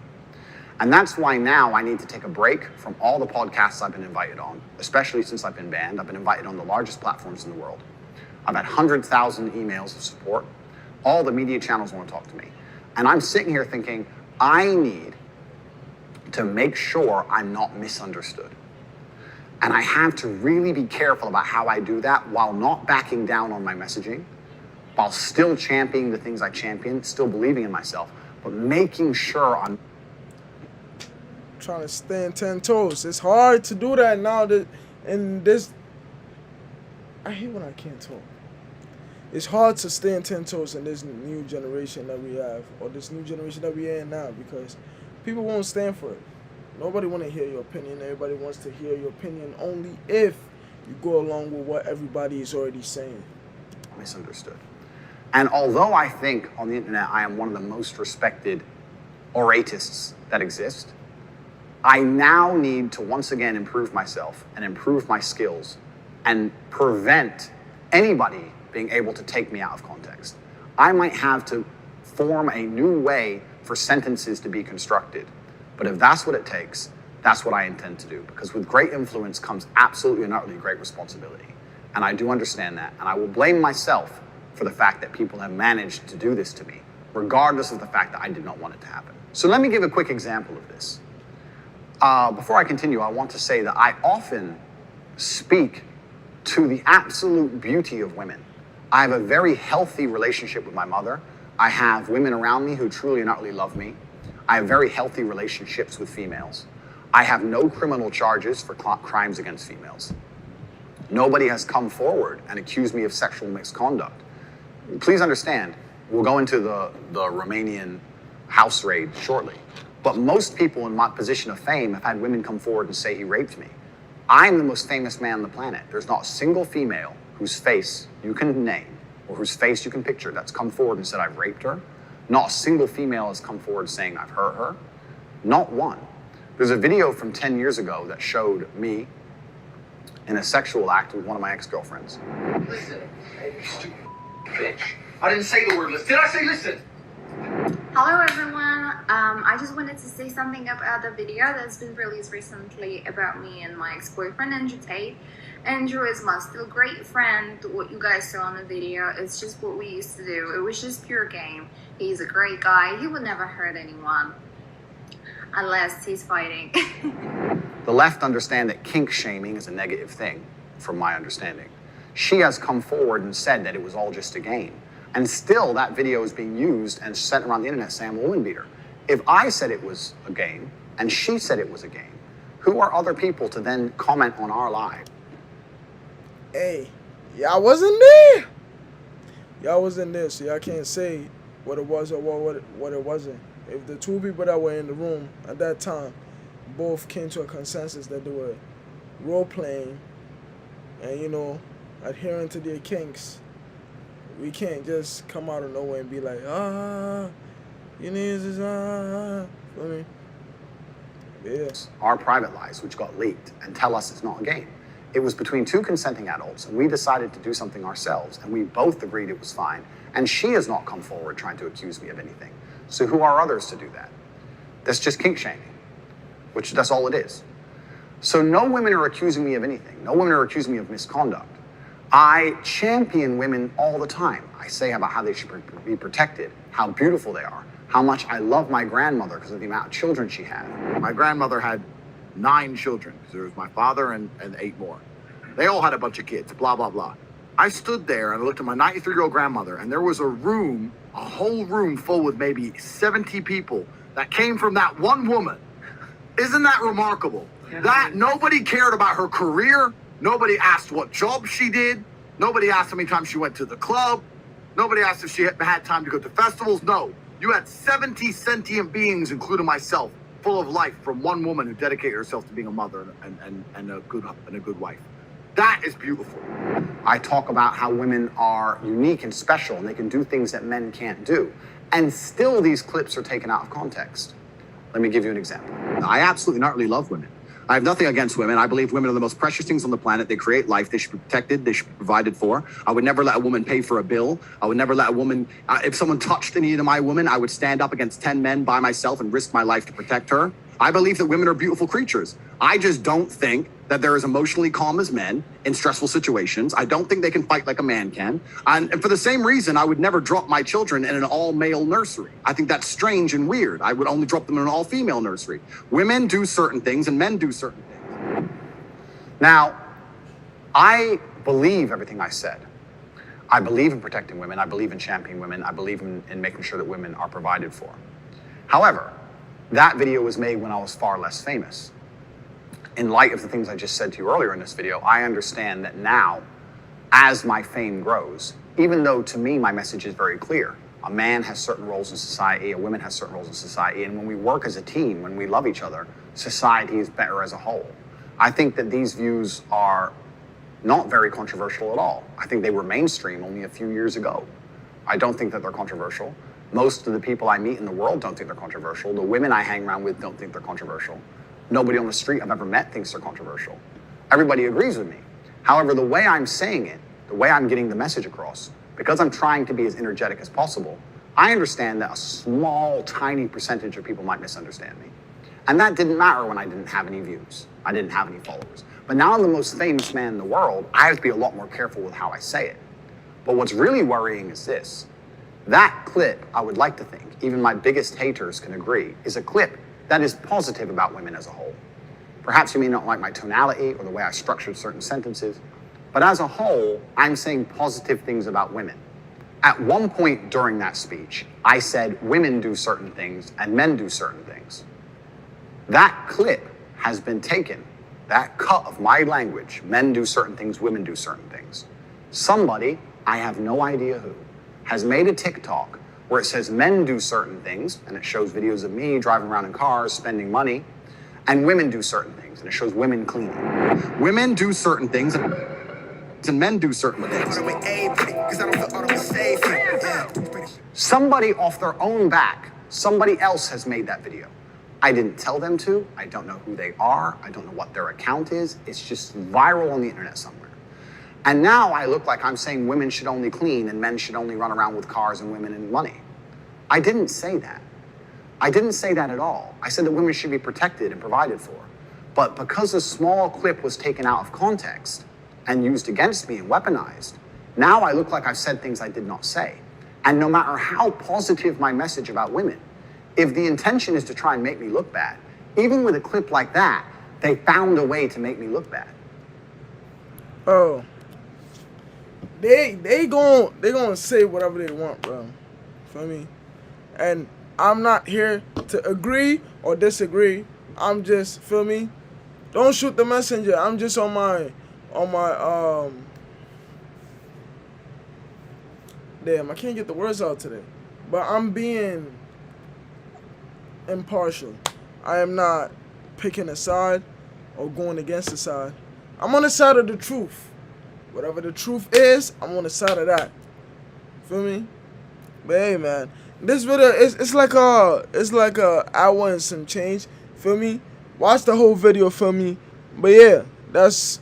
And that's why now I need to take a break from all the podcasts I've been invited on, especially since I've been banned. I've been invited on the largest platforms in the world. I've had 100,000 emails of support. All the media channels want to talk to me. And I'm sitting here thinking, I need to make sure I'm not misunderstood. And I have to really be careful about how I do that while not backing down on my messaging, while still championing the things I champion, still believing in myself, but making sure I'm trying to stand 10 toes. It's hard to do that now that in this. I hate when I can't talk. It's hard to stand 10 toes in this new generation that we have, or this new generation that we're in now, because people won't stand for it. Nobody want to hear your opinion. Everybody wants to hear your opinion only if you go along with what everybody is already saying. misunderstood. And although I think on the internet I am one of the most respected oratists that exist, I now need to once again improve myself and improve my skills and prevent anybody being able to take me out of context. I might have to form a new way for sentences to be constructed. But if that's what it takes, that's what I intend to do. Because with great influence comes absolutely and utterly great responsibility. And I do understand that. And I will blame myself for the fact that people have managed to do this to me, regardless of the fact that I did not want it to happen. So let me give a quick example of this. Before I continue, I want to say that I often speak to the absolute beauty of women. I have a very healthy relationship with my mother. I have women around me who truly and utterly love me. I have very healthy relationships with females. I have no criminal charges for crimes against females. Nobody has come forward and accused me of sexual misconduct. Please understand, we'll go into the Romanian house raid shortly. But most people in my position of fame have had women come forward and say he raped me. I'm the most famous man on the planet. There's not a single female whose face you can name or whose face you can picture that's come forward and said I've raped her. Not a single female has come forward saying I've hurt her. Not one. There's a video from 10 years ago that showed me in a sexual act with one of my ex-girlfriends. Listen, you stupid bitch. I didn't say the word listen. Did I say listen? Hello everyone, I just wanted to say something about the video that's been released recently about me and my ex-boyfriend Andrew Tate. Andrew is my still great friend. What you guys saw in the video is just what we used to do. It was just pure game. He's a great guy. He would never hurt anyone unless he's fighting. The left understand that kink shaming is a negative thing, from my understanding. She has come forward and said that it was all just a game. And still that video is being used and sent around the internet saying I'm a woman beater. If I said it was a game and she said it was a game, who are other people to then comment on our lives? Hey, y'all wasn't there. Y'all wasn't there, so y'all can't say what it was or what it wasn't. If the two people that were in the room at that time both came to a consensus that they were role playing and, you know, adhering to their kinks, we can't just come out of nowhere and be like, you need this, I mean, yeah. Our private lives, which got leaked, and tell us it's not a game. It was between two consenting adults, and we decided to do something ourselves, and we both agreed it was fine, and she has not come forward trying to accuse me of anything. So who are others to do that? That's just kink shaming, which that's all it is. So no women are accusing me of anything. No women are accusing me of misconduct. I champion women all the time. I say about how they should be protected, how beautiful they are, how much I love my grandmother because of the amount of children she had. My grandmother had 9 children, because there was my father and 8 more. They all had a bunch of kids, blah, blah, blah. I stood there and I looked at my 93-year-old grandmother, and there was a room, a whole room full with maybe 70 people that came from that one woman. Isn't that remarkable? That nobody cared about her career. Nobody asked what job she did. Nobody asked how many times she went to the club. Nobody asked if she had time to go to festivals. No, you had 70 sentient beings, including myself, full of life from one woman who dedicated herself to being a mother and a good wife. That is beautiful. I talk about how women are unique and special and they can do things that men can't do. And still these clips are taken out of context. Let me give you an example. I absolutely not really love women. I have nothing against women. I believe women are the most precious things on the planet. They create life. They should be protected. They should be provided for. I would never let a woman pay for a bill. I would never let a woman, if someone touched any of my women, I would stand up against 10 men by myself and risk my life to protect her. I believe that women are beautiful creatures. I just don't think that they're as emotionally calm as men in stressful situations. I don't think they can fight like a man can. And for the same reason, I would never drop my children in an all-male nursery. I think that's strange and weird. I would only drop them in an all-female nursery. Women do certain things and men do certain things. Now, I believe everything I said. I believe in protecting women. I believe in championing women. I believe in making sure that women are provided for. However, that video was made when I was far less famous. In light of the things I just said to you earlier in this video, I understand that now, as my fame grows, even though to me my message is very clear, a man has certain roles in society, a woman has certain roles in society, and when we work as a team, when we love each other, society is better as a whole. I think that these views are not very controversial at all. I think they were mainstream only a few years ago. I don't think that they're controversial. Most of the people I meet in the world don't think they're controversial. The women I hang around with don't think they're controversial. Nobody on the street I've ever met thinks they're controversial. Everybody agrees with me. However, the way I'm saying it, the way I'm getting the message across, because I'm trying to be as energetic as possible, I understand that a small, tiny percentage of people might misunderstand me. And that didn't matter when I didn't have any views. I didn't have any followers. But now I'm the most famous man in the world. I have to be a lot more careful with how I say it. But what's really worrying is this. That clip, I would like to think, even my biggest haters can agree, is a clip that is positive about women as a whole. Perhaps you may not like my tonality or the way I structured certain sentences, but as a whole, I'm saying positive things about women. At one point during that speech, I said women do certain things and men do certain things. That clip has been taken, that cut of my language, men do certain things, women do certain things. Somebody, I have no idea who, has made a TikTok where it says men do certain things, and it shows videos of me driving around in cars, spending money, and women do certain things, and it shows women cleaning. Women do certain things, and men do certain things. Somebody off their own back, somebody else has made that video. I didn't tell them to. I don't know who they are. I don't know what their account is. It's just viral on the internet somewhere. And now I look like I'm saying women should only clean and men should only run around with cars and women and money. I didn't say that. I didn't say that at all. I said that women should be protected and provided for. But because a small clip was taken out of context and used against me and weaponized, now I look like I've said things I did not say. And no matter how positive my message about women, if the intention is to try and make me look bad, even with a clip like that, they found a way to make me look bad. Oh. They gon' say whatever they want, bro. Feel me? And I'm not here to agree or disagree. I'm just, feel me? Don't shoot the messenger. I'm just on my damn, I can't get the words out today. But I'm being impartial. I am not picking a side or going against a side. I'm on the side of the truth. Whatever the truth is, I'm on the side of that. Feel me? But hey, man, this video it's like a hour and some change. Feel me? Watch the whole video. Feel me? But yeah, that's